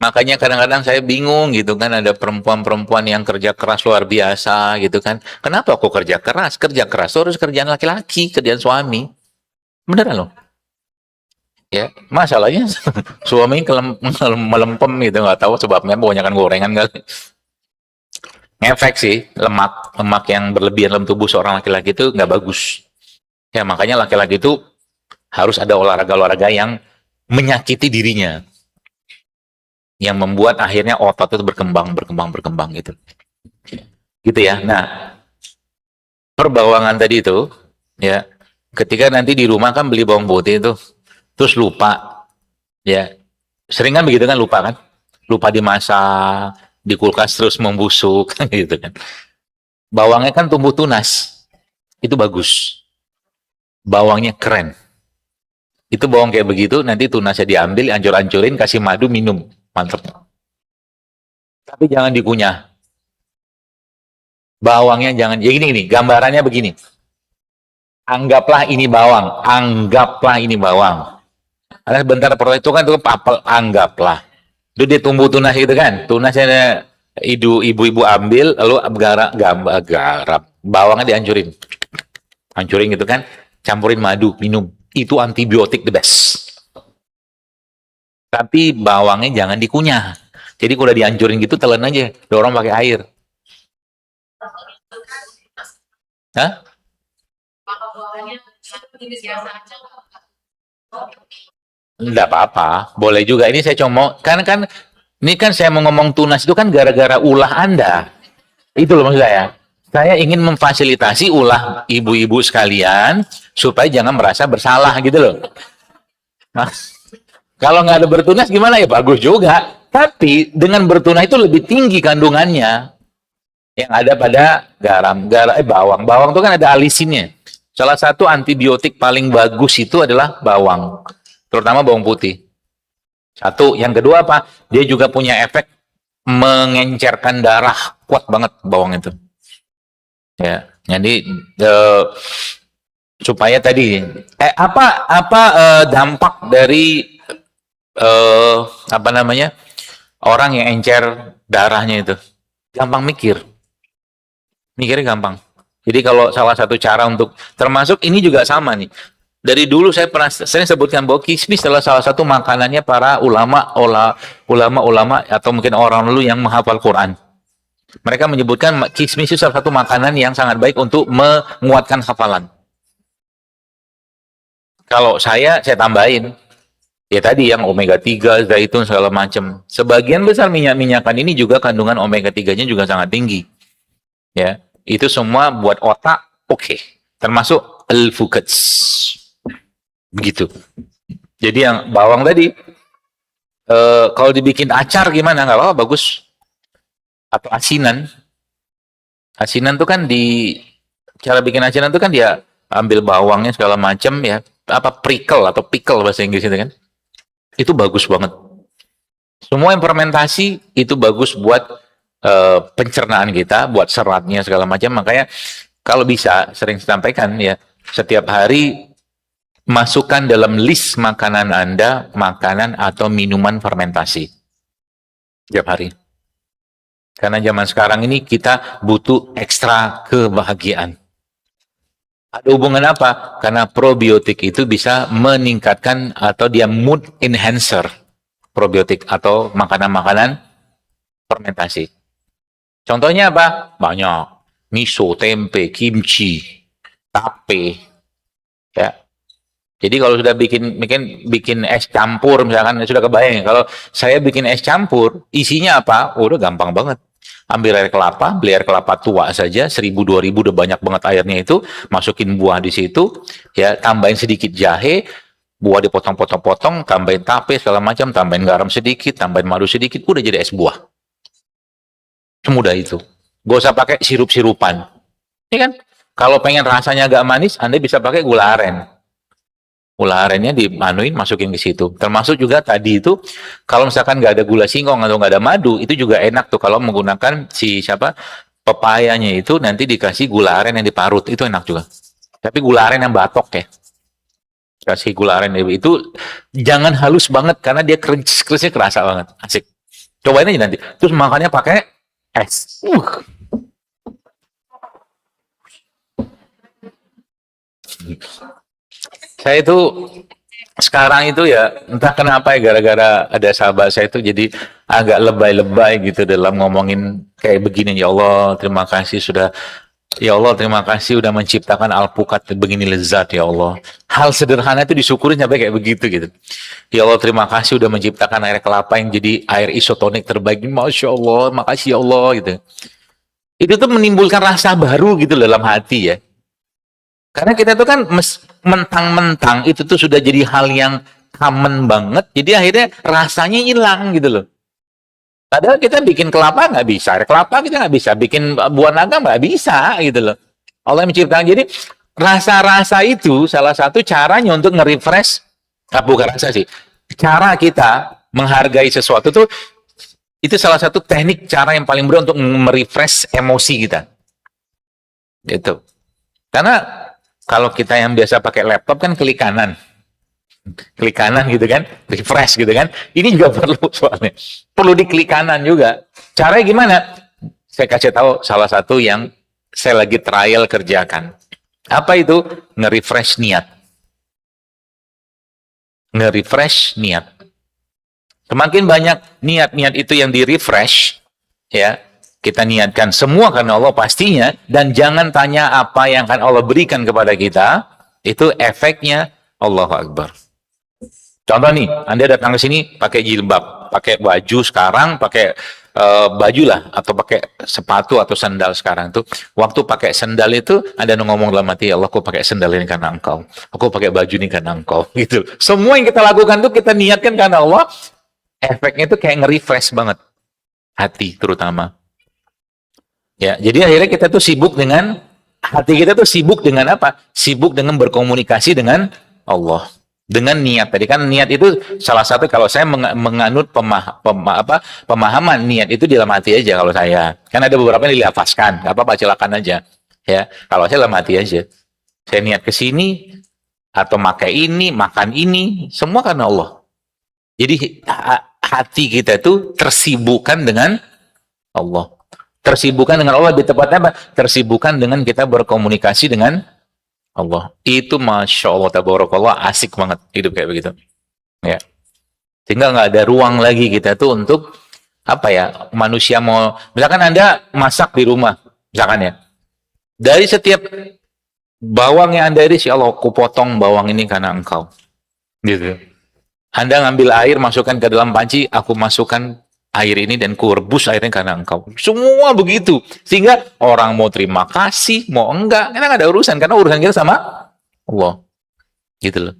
[SPEAKER 1] Makanya kadang-kadang saya bingung gitu kan, ada perempuan-perempuan yang kerja keras luar biasa gitu kan. Kenapa kok kerja keras? Kerja keras harus kerjaan laki-laki, kerjaan suami. Beneran loh. Ya, masalahnya suami melempem gitu, nggak tahu sebabnya, kebanyakan gorengan kali. Ngefek sih, lemak yang berlebihan dalam tubuh seorang laki-laki itu nggak bagus. Ya, makanya laki-laki itu harus ada olahraga-olahraga yang menyakiti dirinya. Yang membuat akhirnya otot itu berkembang gitu. Gitu ya. Nah, perbawangan tadi itu, ya, ketika nanti di rumah kan beli bawang putih itu, terus lupa, ya, sering kan begitu kan, lupa dimasak, di kulkas terus membusuk, gitu kan. Bawangnya kan tumbuh tunas, itu bagus. Bawangnya keren. Itu bawang kayak begitu, nanti tunasnya diambil, ancur-ancurin, kasih madu, minum. Mantap. Tapi jangan dikunyah. Bawangnya jangan, ya gini, gambarannya begini. Anggaplah ini bawang. Karena sebentar itu kan itu apel, anggaplah. Itu dia tumbuh tunas gitu kan. Tunasnya ibu-ibu ambil, lalu garap. Bawangnya dihancurin. Hancurin gitu kan. Campurin madu, minum. Itu antibiotik the best. Tapi bawangnya jangan dikunyah. Jadi kalau dihancurin gitu, telan aja. Dorong pakai air. Hah? Enggak apa-apa. Boleh juga. Ini saya cuma, ini kan saya mau ngomong tunas itu kan gara-gara ulah Anda. Itu loh maksud saya. Saya ingin memfasilitasi ulah ibu-ibu sekalian supaya jangan merasa bersalah gitu loh. Nah, kalau nggak ada bertunas gimana ya? Bagus juga. Tapi dengan bertunas itu lebih tinggi kandungannya yang ada pada bawang. Bawang itu kan ada alisinnya. Salah satu antibiotik paling bagus itu adalah bawang, terutama bawang putih. Satu, yang kedua apa? Dia juga punya efek mengencerkan darah, kuat banget bawang itu. Ya, jadi supaya tadi dampak dari orang yang encer darahnya itu gampang mikirnya gampang. Jadi kalau salah satu cara untuk, termasuk ini juga sama nih, dari dulu saya sebutkan bahwa kismis adalah salah satu makanannya para ulama atau mungkin orang dulu yang menghafal Quran. Mereka menyebutkan kismis itu salah satu makanan yang sangat baik untuk menguatkan hafalan. Kalau saya tambahin, Ya tadi yang omega 3, zaitun segala macam. Sebagian besar minyak-minyakan ini juga kandungan omega 3-nya juga sangat tinggi. Ya, itu semua buat otak oke. Termasuk alfukats. Begitu. Jadi yang bawang tadi kalau dibikin acar gimana? Nggak apa-apa, bagus. Atau asinan. Asinan tuh kan cara bikin asinan tuh kan dia ambil bawangnya segala macam ya. Apa prickle atau pickle bahasa Inggris itu kan. Itu bagus banget. Semua yang fermentasi itu bagus buat pencernaan kita, buat seratnya segala macam. Makanya kalau bisa sering sampaikan ya, setiap hari masukkan dalam list makanan Anda, makanan atau minuman fermentasi. Setiap hari. Karena zaman sekarang ini kita butuh ekstra kebahagiaan. Ada hubungan apa? Karena probiotik itu bisa meningkatkan atau dia mood enhancer. Probiotik atau makanan-makanan fermentasi. Contohnya apa? Banyak. Miso, tempe, kimchi, tape. Ya. Jadi kalau sudah bikin es campur misalkan sudah kebayang ya, kalau saya bikin es campur, isinya apa? Oh, udah gampang banget. Ambil air kelapa, beli air kelapa tua saja, 1000 2000 udah banyak banget airnya itu, masukin buah di situ, ya, tambahin sedikit jahe, buah dipotong-potong-potong, tambahin tape segala macam, tambahin garam sedikit, tambahin madu sedikit, udah jadi es buah. Semudah itu. Gak usah pakai sirup-sirupan. Ini kan, kalau pengen rasanya agak manis, Anda bisa pakai gula aren. Gula arennya dimanuin, masukin ke situ. Termasuk juga tadi itu, kalau misalkan nggak ada gula singkong atau nggak ada madu, itu juga enak tuh kalau menggunakan pepayanya itu nanti dikasih gula aren yang diparut, itu enak juga. Tapi gula aren yang batok ya. Kasih gula aren itu jangan halus banget karena dia crunch-crunchnya kerasa banget. Asik. Cobain aja nanti. Terus makannya pakai es. Saya itu sekarang itu ya entah kenapa ya gara-gara ada sahabat saya itu jadi agak lebay-lebay gitu dalam ngomongin kayak begini. Ya Allah terima kasih sudah, ya Allah terima kasih udah menciptakan alpukat begini lezat ya Allah. Hal sederhana itu disyukurin sampai kayak begitu gitu. Ya Allah terima kasih udah menciptakan air kelapa yang jadi air isotonik terbaik. Masya Allah, makasih ya Allah gitu. Itu tuh menimbulkan rasa baru gitu dalam hati ya. Karena kita tuh kan mentang-mentang itu tuh sudah jadi hal yang common banget, jadi akhirnya rasanya hilang gitu loh. Padahal kita bikin kelapa nggak bisa, air kelapa kita nggak bisa, bikin buah naga nggak bisa gitu loh. Allah yang menciptakan. Jadi rasa-rasa itu salah satu caranya untuk nge-refresh, bukan rasa sih, cara kita menghargai sesuatu tuh, itu salah satu teknik cara yang paling mudah untuk merefresh emosi kita. Gitu. Karena kalau kita yang biasa pakai laptop kan klik kanan gitu kan, refresh gitu kan. Ini juga perlu diklik kanan juga. Caranya gimana? Saya kasih tahu salah satu yang saya lagi trial kerjakan. Apa itu? Nge-refresh niat. Nge-refresh niat. Semakin banyak niat-niat itu yang di-refresh, ya, kita niatkan semua karena Allah pastinya, dan jangan tanya apa yang akan Allah berikan kepada kita, itu efeknya Allahu Akbar. Contoh nih, Anda datang ke sini pakai jilbab, pakai baju sekarang, pakai baju lah, atau pakai sepatu atau sandal sekarang tuh. Waktu pakai sandal itu, Anda ngomong dalam hati, Allah, aku pakai sandal ini karena Engkau. Aku pakai baju ini karena Engkau. Gitu. Semua yang kita lakukan tuh kita niatkan karena Allah, efeknya itu kayak nge-refresh banget. Hati terutama. Ya, jadi akhirnya kita tuh sibuk dengan hati kita tuh sibuk dengan apa? Sibuk dengan berkomunikasi dengan Allah, dengan niat. Tadi kan niat itu salah satu, kalau saya menganut pemahaman niat itu di dalam hati aja kalau saya. Kan ada beberapa yang dilafazkan, nggak apa-apa, silakan aja. Ya, kalau saya dalam hati aja. Saya niat ke sini atau makan ini, semua karena Allah. Jadi hati kita itu tersibukkan dengan Allah. Tersibukkan dengan Allah, lebih tepatnya apa? Tersibukkan dengan kita berkomunikasi dengan Allah. Itu Masya Allah, tabarakallah, asik banget hidup kayak begitu. Ya. Sehingga nggak ada ruang lagi kita tuh untuk, apa ya, manusia mau, misalkan Anda masak di rumah, misalkan ya, dari setiap bawang yang Anda iris, ya Allah, aku potong bawang ini karena Engkau. Gitu. Anda ngambil air, masukkan ke dalam panci, aku masukkan air ini dan kurebus airnya karena engkau. Semua begitu. Sehingga orang mau terima kasih, mau enggak, kita nggak ada urusan. Karena urusan kita sama Allah. Gitu loh.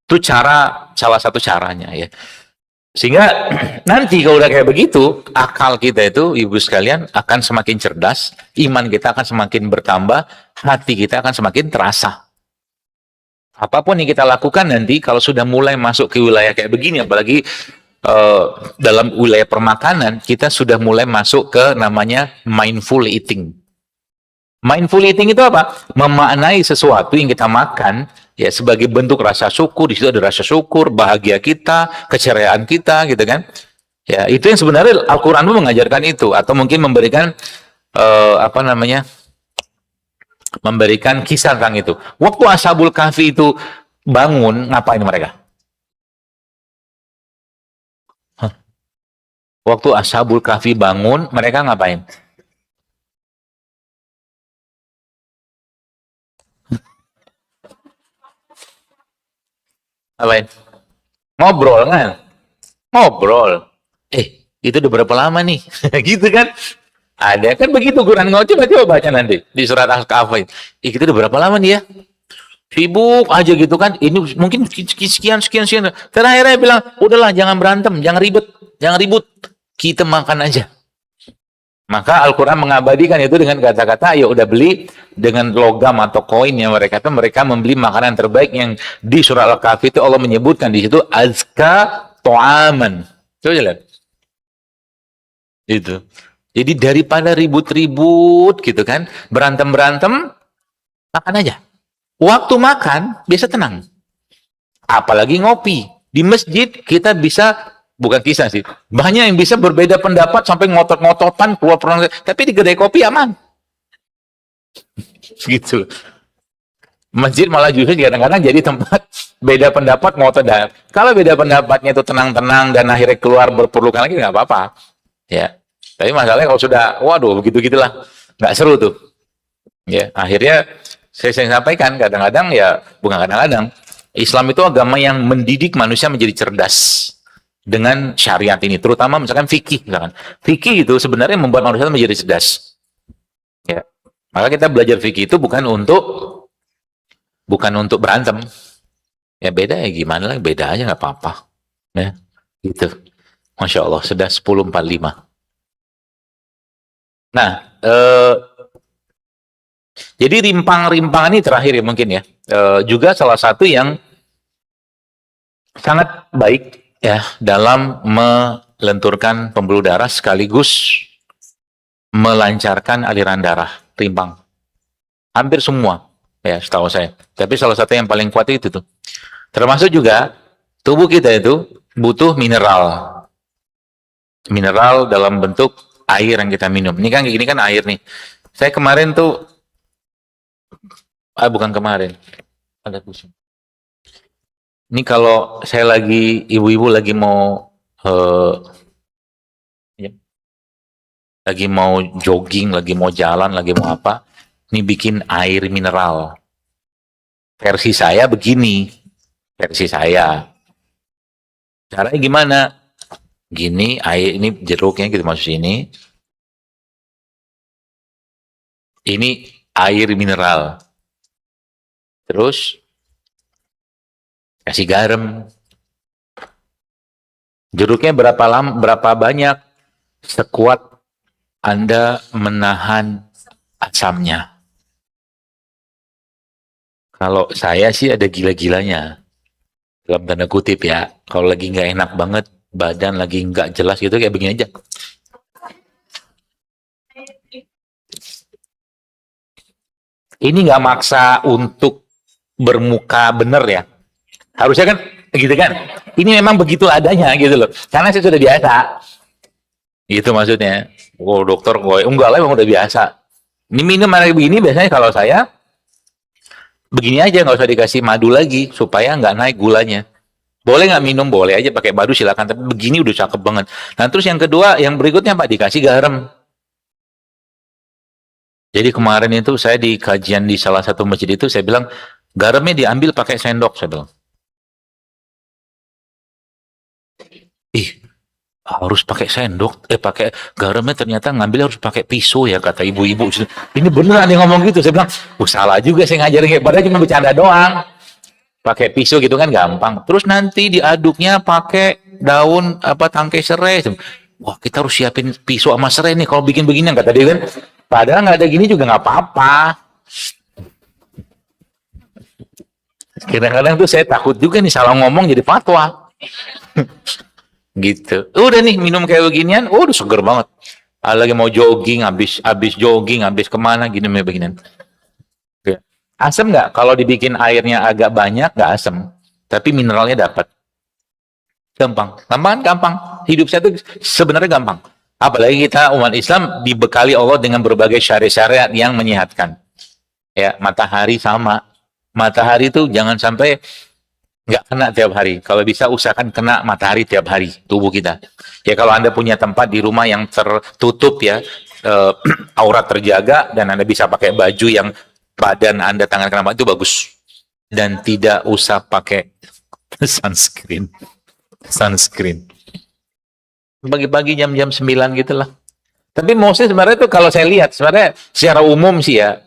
[SPEAKER 1] Itu salah satu caranya ya. Sehingga nanti kalau udah kayak begitu, akal kita itu, ibu sekalian, akan semakin cerdas, iman kita akan semakin bertambah, hati kita akan semakin terasa. Apapun yang kita lakukan nanti, kalau sudah mulai masuk ke wilayah kayak begini, apalagi dalam wilayah permakanan, kita sudah mulai masuk ke namanya mindful eating. Mindful eating itu apa? Memaknai sesuatu yang kita makan ya sebagai bentuk rasa syukur. Di situ ada rasa syukur, bahagia kita, keceriaan kita, gitu kan? Ya, itu yang sebenarnya Al-Qur'an pun mengajarkan itu, atau mungkin memberikan apa namanya? Memberikan kisah tentang itu. Waktu Ashabul Kahfi itu bangun, ngapain mereka? Hah? Waktu Ashabul Kahfi bangun, mereka ngapain? Ngapain? Ngobrol kan? Ngobrol. Itu udah berapa lama nih? Gitu kan? Ada kan begitu Quran ngau coba baca nanti di surat Al-Kahfi. Kita udah berapa lama nih ya? Sibuk aja gitu kan. Ini mungkin sekian. Terakhirnya bilang, udahlah jangan berantem, jangan ribut. Kita makan aja. Maka Al-Quran mengabadikan itu dengan kata-kata, ya udah beli dengan logam atau koin yang mereka membeli makanan terbaik yang di surah Al-Kahfi itu Allah menyebutkan di situ azka to'aman. Coba lihat. Itu. Jadi daripada ribut-ribut gitu kan, berantem-berantem, makan aja. Waktu makan, biasa tenang. Apalagi ngopi. Di masjid, kita bisa, bukan kisah sih, banyak yang bisa berbeda pendapat sampai ngotot-ngototan, keluar perang. Tapi di kedai kopi aman. Gitu. Masjid malah justru kadang-kadang jadi tempat beda pendapat, ngotot. Dan kalau beda pendapatnya itu tenang-tenang dan akhirnya keluar berpelukan lagi, nggak apa-apa. Ya. Tapi masalahnya kalau sudah, waduh, begitu-gitulah. Nggak seru tuh. Ya, akhirnya saya sampaikan kadang-kadang ya bukan kadang-kadang Islam itu agama yang mendidik manusia menjadi cerdas dengan syariat ini, terutama misalkan fikih misalkan. Fikih itu sebenarnya membuat manusia menjadi cerdas. Ya. Maka kita belajar fikih itu bukan untuk berantem. Ya beda ya gimana lah, beda aja nggak apa-apa. Ya, gitu. Masya Allah, sudah 10.45. Nah, jadi rimpang-rimpang ini terakhir ya mungkin ya. Juga salah satu yang sangat baik ya dalam melenturkan pembuluh darah sekaligus melancarkan aliran darah, rimpang. Hampir semua ya setahu saya. Tapi salah satu yang paling kuat itu tuh. Termasuk juga tubuh kita itu butuh mineral. Mineral dalam bentuk air yang kita minum. Ini kan air nih. Saya kemarin tuh bukan kemarin. Ada pusing. Ini kalau saya lagi, ibu-ibu lagi mau ya, lagi mau jogging, lagi mau jalan, lagi mau apa, ini bikin air mineral. Versi saya begini, versi saya. Caranya gimana? Gini, air ini jeruknya gitu masuk sini. Ini air mineral. Terus kasih garam. Jeruknya berapa banyak? Sekuat Anda menahan asamnya. Kalau saya sih ada gila-gilanya. Dalam tanda kutip ya. Kalau lagi nggak enak banget, badan lagi nggak jelas gitu, kayak begini aja. Ini nggak maksa untuk bermuka bener ya. Harusnya kan gitu kan. Ini memang begitu adanya gitu loh. Karena saya sudah biasa. Itu maksudnya. Oh dokter, enggak lah, memang udah biasa. Ini minum air begini biasanya kalau saya begini aja, nggak usah dikasih madu lagi supaya nggak naik gulanya. Boleh nggak minum, boleh aja pakai madu silakan, tapi begini udah cakep banget. Nah terus yang kedua, yang berikutnya Pak, dikasih garam. Jadi kemarin itu saya di kajian di salah satu masjid itu, saya bilang garamnya diambil pakai sendok, saya bilang. Ih, harus pakai sendok, pakai garamnya ternyata ngambil harus pakai pisau ya kata ibu-ibu. Ini beneran yang ngomong gitu. Saya bilang, salah juga saya ngajarin kayak padahal cuma bercanda doang. Pakai pisau gitu kan gampang. Terus nanti diaduknya pakai daun apa tangkai serai. Wah, kita harus siapin pisau sama serai nih kalau bikin beginian kata dia kan. Padahal nggak ada gini juga nggak apa-apa. Kadang-kadang tuh saya takut juga nih salah ngomong jadi fatwa. Gitu. Udah nih minum kayak beginian, udah seger banget. Lagi mau jogging, habis jogging, habis kemana gini beginian. Oke. Asam nggak? Kalau dibikin airnya agak banyak nggak asam, tapi mineralnya dapat. Gampang, gampang, gampang. Hidup saya itu sebenarnya gampang. Apalagi kita umat Islam dibekali Allah dengan berbagai syariat-syariat yang menyehatkan. Ya, matahari sama. Matahari itu jangan sampai nggak kena tiap hari. Kalau bisa usahakan kena matahari tiap hari tubuh kita. Ya kalau Anda punya tempat di rumah yang tertutup ya, aurat terjaga dan Anda bisa pakai baju yang badan Anda tangan kena itu bagus. Dan tidak usah pakai sunscreen. Sunscreen. Pagi-pagi jam-jam 9 gitu lah. Tapi mostly sebenarnya itu kalau saya lihat sebenarnya secara umum sih ya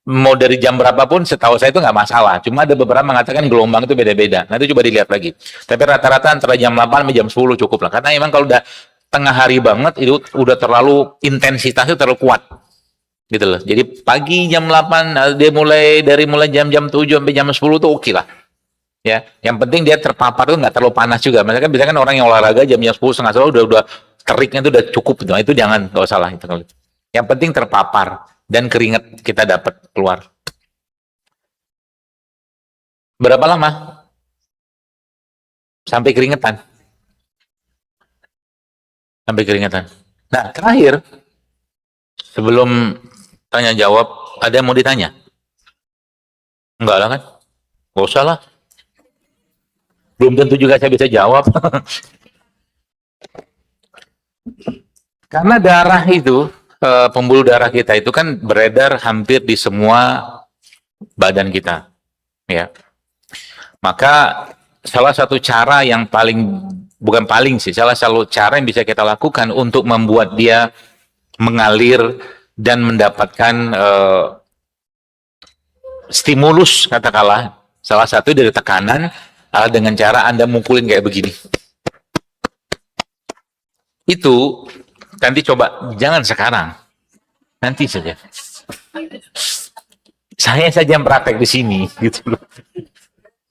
[SPEAKER 1] mau dari jam berapapun setahu saya itu nggak masalah. Cuma ada beberapa mengatakan gelombang itu beda-beda. Nanti coba dilihat lagi. Tapi rata-rata antara jam 8 sampai jam 10 cukup lah. Karena emang kalau udah tengah hari banget itu udah terlalu intensitasnya terlalu kuat. Gitu loh. Jadi pagi jam 8 dia mulai jam-jam 7 sampai jam 10 tuh oke lah. Ya, yang penting dia terpapar tuh nggak terlalu panas juga. Misalkan biasanya kan orang yang olahraga jam-jam 10 setengah 10 udah teriknya itu udah cukup gitu. Nah, itu jangan nggak usah lah itu. Yang penting terpapar dan keringat kita dapat keluar. Berapa lama? Sampai keringetan. Sampai keringetan. Nah, terakhir, sebelum tanya jawab, ada yang mau ditanya? Enggak lah kan? Enggak usah lah. Belum tentu juga saya bisa jawab. Karena darah itu, pembuluh darah kita itu kan beredar hampir di semua badan kita. Ya. Maka salah satu cara yang bukan paling sih, salah satu cara yang bisa kita lakukan untuk membuat dia mengalir dan mendapatkan stimulus katakanlah salah satu dari tekanan dengan cara Anda mukulin kayak begini. Itu nanti coba jangan sekarang. Nanti saja. Saya saja yang praktek di sini gitu loh.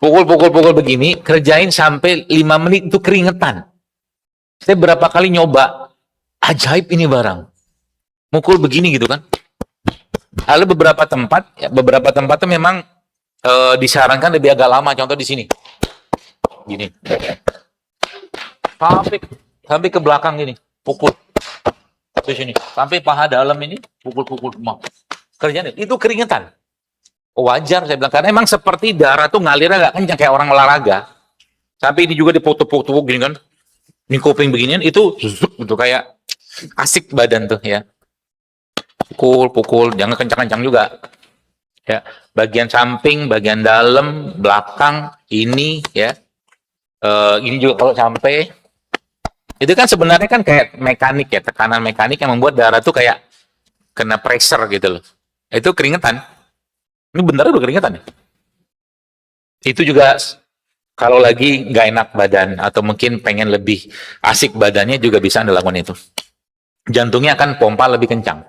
[SPEAKER 1] Pukul begini, kerjain sampai 5 menit itu keringetan. Saya berapa kali nyoba, ajaib ini barang. Mukul begini gitu kan. Ada beberapa tempat tuh memang disarankan lebih agak lama. Contoh di sini, gini, sampai ke belakang gini, pukul di sini, sampai paha dalam ini, pukul semua. Kerjaan itu keringetan. Wajar saya bilang karena emang seperti darah tuh ngalirnya agak kencang kayak orang olahraga. Tapi ini juga dipotong-potong gini kan, ini kuping beginian itu zuk gitu kayak asik badan tuh ya. Pukul, jangan kencang-kencang juga. Ya, bagian samping, bagian dalam, belakang, ini ya. Ini juga kalau sampai itu kan sebenarnya kan kayak mekanik ya, tekanan mekanik yang membuat darah tuh kayak kena pressure gitu loh. Itu keringetan. Ini bener udah keringetan ya. Itu juga kalau lagi nggak enak badan atau mungkin pengen lebih asik badannya juga bisa Anda lakukan itu. Jantungnya akan pompa lebih kencang.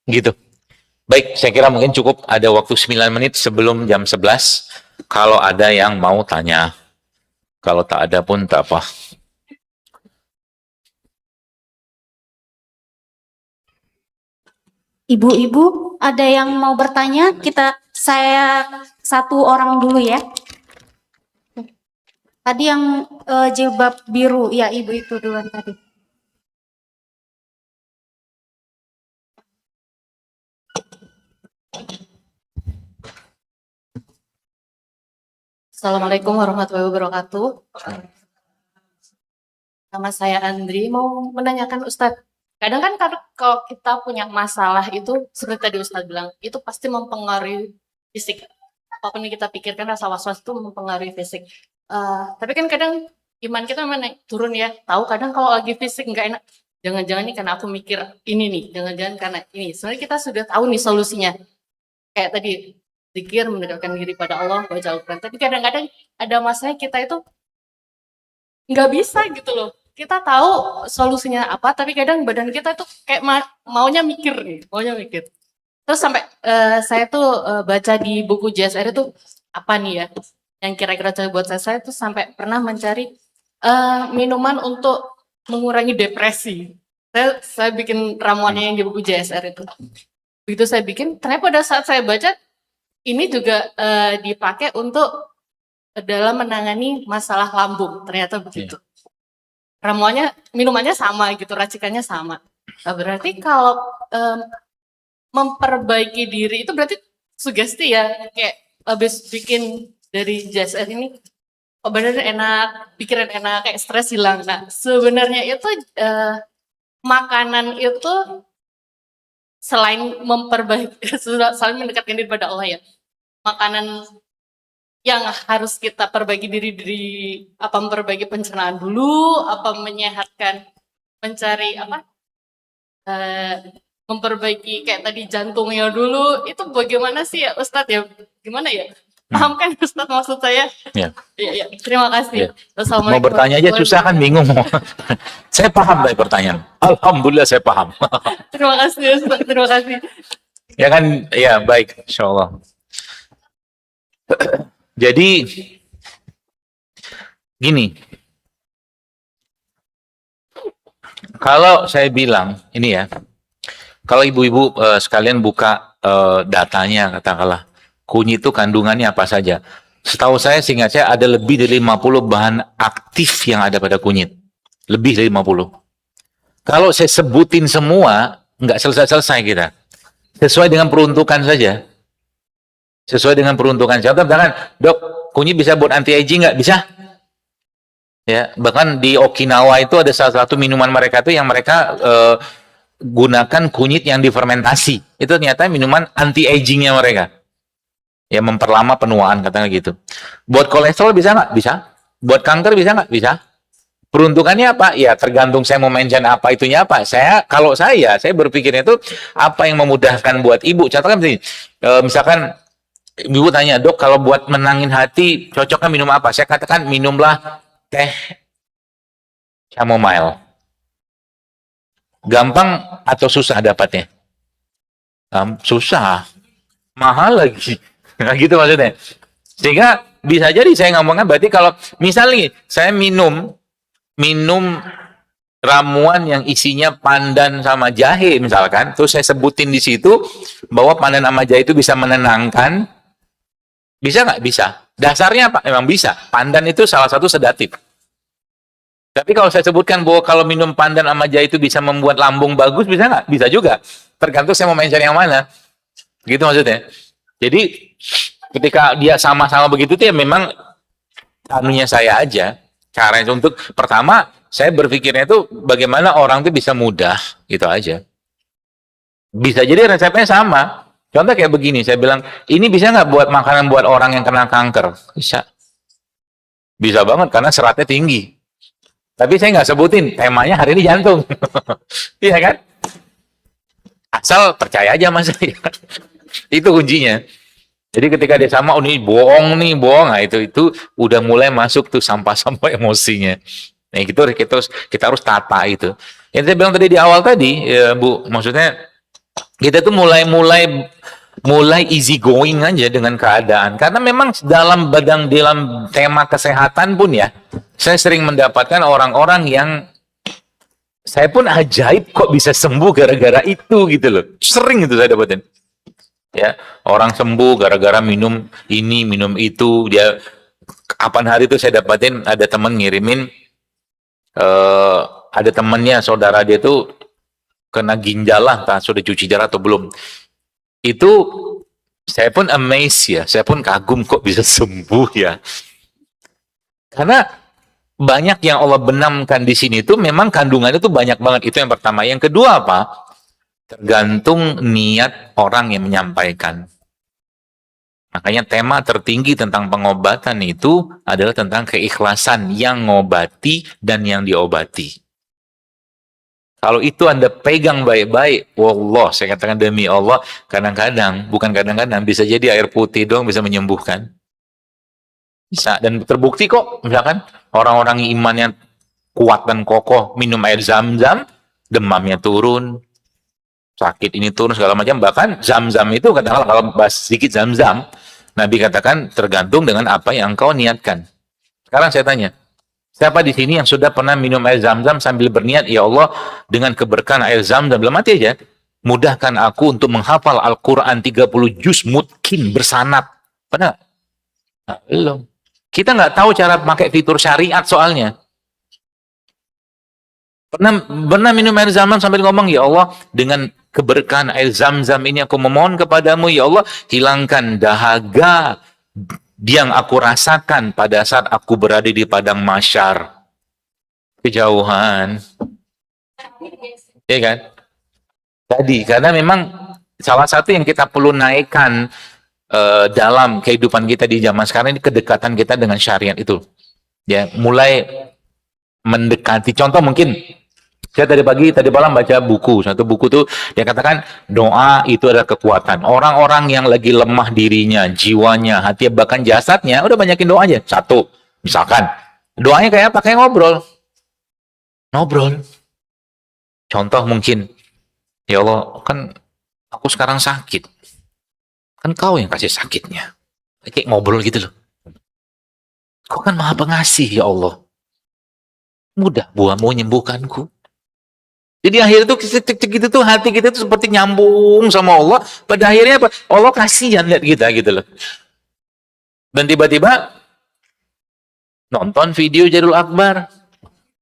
[SPEAKER 1] Gitu. Baik, saya kira mungkin cukup ada waktu 9 menit sebelum jam 11. Kalau ada yang mau tanya. Kalau tak ada pun tak apa.
[SPEAKER 2] Ibu-ibu, ada yang mau bertanya? Saya satu orang dulu ya. Tadi yang jilbab biru, ya ibu itu duluan tadi.
[SPEAKER 3] Assalamualaikum warahmatullahi wabarakatuh. Nama saya Andri, mau menanyakan Ustadz. Kadang kan kalau kita punya masalah itu, seperti tadi Ustadz bilang, itu pasti mempengaruhi fisik. Apapun yang kita pikirkan, rasa was-was itu mempengaruhi fisik. Tapi kan kadang iman kita memang naik turun ya. Tahu kadang kalau lagi fisik nggak enak, jangan-jangan nih karena aku mikir ini nih, jangan-jangan karena ini. Sebenarnya kita sudah tahu nih solusinya. Kayak tadi zikir, mendekatkan diri pada Allah, baca Al-Quran. Tapi kadang-kadang ada masanya kita itu nggak bisa gitu loh. Kita tahu solusinya apa, tapi kadang badan kita tuh kayak maunya mikir nih, maunya mikir. Terus sampai saya tuh baca di buku JSR itu apa nih ya, yang kira-kira cocok buat saya tuh sampai pernah mencari minuman untuk mengurangi depresi. Saya bikin ramuannya yang di buku JSR itu. Begitu saya bikin, ternyata pada saat saya baca, ini juga dipakai untuk dalam menangani masalah lambung. Ternyata begitu. Ramuannya, minumannya sama gitu, racikannya sama. Nah, berarti kalau memperbaiki diri itu berarti sugesti ya, kayak habis bikin dari JSR ini, oh bener enak, pikiran enak, kayak stres hilang. Nah, sebenarnya itu makanan itu selain memperbaiki, selain mendekatkan diri pada Allah ya, makanan yang harus kita perbaiki diri apa memperbaiki pencernaan dulu, apa menyehatkan, mencari apa, memperbaiki kayak tadi jantungnya dulu, itu bagaimana sih ya Ustadz ya, gimana ya? Paham kan Ustadz maksud saya?
[SPEAKER 1] Ya.
[SPEAKER 3] Iya, terima kasih.
[SPEAKER 1] Ya. Mau bertanya aja susah kan, bingung. Saya paham dari pertanyaan. Alhamdulillah saya paham.
[SPEAKER 3] Terima kasih Ustadz, terima kasih.
[SPEAKER 1] Ya kan, ya baik, insya Allah. Jadi gini, kalau saya bilang ini ya, kalau ibu-ibu sekalian buka datanya katakanlah, kunyit itu kandungannya apa saja. Setahu saya, seingat saya ada lebih dari 50 bahan aktif yang ada pada kunyit. Lebih dari 50. Kalau saya sebutin semua, nggak selesai-selesai kita. Sesuai dengan peruntukan saja. Sesuai dengan peruntukan. Contoh misalkan, dok, kunyit bisa buat anti-aging nggak? Bisa. Ya, bahkan di Okinawa itu ada salah satu minuman mereka tuh yang mereka gunakan kunyit yang difermentasi. Itu ternyata minuman anti-agingnya mereka. Ya, memperlama penuaan, katanya gitu. Buat kolesterol bisa nggak? Bisa. Buat kanker bisa nggak? Bisa. Peruntukannya apa? Ya tergantung saya mau mention apa itunya apa. Kalau saya berpikirnya itu apa yang memudahkan buat ibu. Contohnya misalkan ibu tanya, dok, kalau buat menangin hati, cocoknya minum apa? Saya katakan, minumlah teh chamomile. Gampang atau susah dapatnya? Susah. Mahal lagi. Nah, gitu maksudnya. Sehingga bisa jadi saya ngomongnya, berarti kalau misalnya saya minum ramuan yang isinya pandan sama jahe misalkan, terus saya sebutin di situ bahwa pandan sama jahe itu bisa menenangkan. Bisa nggak? Bisa. Dasarnya apa? Memang bisa. Pandan itu salah satu sedatif. Tapi kalau saya sebutkan bahwa kalau minum pandan sama jahe itu bisa membuat lambung bagus, bisa nggak? Bisa juga. Tergantung saya mau mention yang mana. Gitu maksudnya. Jadi ketika dia sama-sama begitu tuh ya memang anunya saya aja. Caranya untuk pertama saya berpikirnya itu bagaimana orang itu bisa mudah, gitu aja. Bisa jadi resepnya sama. Contoh kayak begini, saya bilang, ini bisa nggak buat makanan buat orang yang kena kanker? Bisa. Bisa banget, karena seratnya tinggi. Tapi saya nggak sebutin, temanya hari ini jantung. Iya kan? Asal percaya aja mas saya. Itu kuncinya. Jadi ketika dia sama, oh ini bohong nih, bohong. Nah itu udah mulai masuk tuh sampah-sampah emosinya. Nah gitu, kita harus tata itu. Yang saya bilang tadi di awal tadi, ya, Bu, maksudnya kita tuh mulai easy going aja dengan keadaan. Karena memang dalam tema kesehatan pun ya, saya sering mendapatkan orang-orang yang saya pun ajaib kok bisa sembuh gara-gara itu gitu loh. Sering itu saya dapetin. Ya, orang sembuh gara-gara minum ini, minum itu. Dia kapan hari itu saya dapetin ada teman ngirimin ada temannya, saudara dia tuh kena ginjal lah, entah sudah cuci darah atau belum. Itu saya pun amazed ya, saya pun kagum kok bisa sembuh ya. Karena banyak yang Allah benamkan di sini tuh memang kandungannya tuh banyak banget. Itu yang pertama. Yang kedua apa? Tergantung niat orang yang menyampaikan. Makanya tema tertinggi tentang pengobatan itu adalah tentang keikhlasan yang ngobati dan yang diobati. Kalau itu Anda pegang baik-baik, wallah, saya katakan demi Allah, kadang-kadang, bukan kadang-kadang, bisa jadi air putih doang bisa menyembuhkan. Bisa, dan terbukti kok, misalkan orang-orang imannya kuat dan kokoh, minum air zam-zam, demamnya turun, sakit ini turun, segala macam. Bahkan zam-zam itu, katakanlah kalau bahas sedikit zam-zam, Nabi katakan tergantung dengan apa yang engkau niatkan. Sekarang saya tanya, siapa di sini yang sudah pernah minum air zam-zam sambil berniat, ya Allah, dengan keberkahan air zam-zam, dalam hati aja, mudahkan aku untuk menghafal Al-Quran 30 juz mungkin bersanad. Pernah? Nah, belum. Kita nggak tahu cara pakai fitur syariat soalnya. Pernah minum air zam-zam sambil ngomong, ya Allah, dengan keberkahan air zam-zam ini aku memohon kepadamu, ya Allah, hilangkan dahaga yang aku rasakan pada saat aku berada di padang mahsyar. Kejauhan. Iya kan? Tadi, karena memang salah satu yang kita perlu naikkan dalam kehidupan kita di zaman sekarang ini kedekatan kita dengan syariat itu. Ya, mulai mendekati. Contoh mungkin saya tadi malam baca buku, satu buku tuh dia katakan doa itu adalah kekuatan. Orang-orang yang lagi lemah dirinya, jiwanya, hati, bahkan jasadnya, udah banyakin doa aja. Satu, misalkan doanya kayak apa? Kayak ngobrol. Contoh mungkin, ya Allah, kan aku sekarang sakit. Kan kau yang kasih sakitnya. Kayak ngobrol gitu loh. Kau kan maha pengasih, ya Allah. Mudah buatmu menyembuhkanku. Jadi akhirnya tuh cek gitu tuh hati kita tuh seperti nyambung sama Allah. Pada akhirnya apa? Allah kasihan lihat kita gitu loh. Dan tiba-tiba nonton video Jadul Akbar,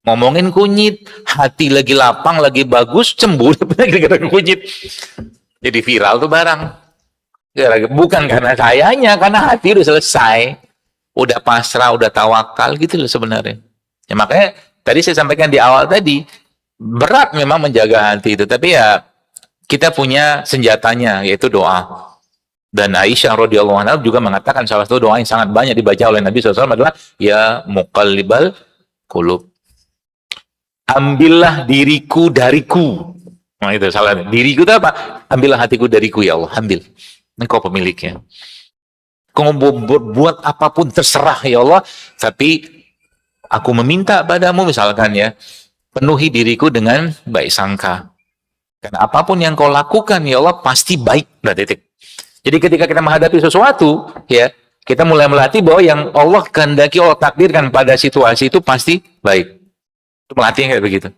[SPEAKER 1] ngomongin kunyit, hati lagi lapang, lagi bagus, cemburu gara-gara kunyit. Jadi viral tuh barang. Bukan karena sayanya, karena hati udah selesai, udah pasrah, udah tawakal gitu loh sebenarnya. Ya makanya tadi saya sampaikan di awal tadi. Berat memang menjaga hati itu, tapi ya kita punya senjatanya yaitu doa. Dan Aisyah radhiyallahu anha juga mengatakan salah satu doa yang sangat banyak dibaca oleh Nabi SAW adalah ya muqallibal qulub. Ambillah diriku dariku. Nah itu salah. Diriku itu apa? Ambillah hatiku dariku ya Allah, ambil. Engkau pemiliknya. Kau mau buat apapun terserah ya Allah, tapi aku meminta padamu misalkan ya, penuhi diriku dengan baik sangka. Karena apapun yang kau lakukan, ya Allah, pasti baik. Nah, titik. Jadi ketika kita menghadapi sesuatu, ya, kita mulai melatih bahwa yang Allah kehendaki, Allah takdirkan pada situasi itu pasti baik. Itu melatih kayak begitu.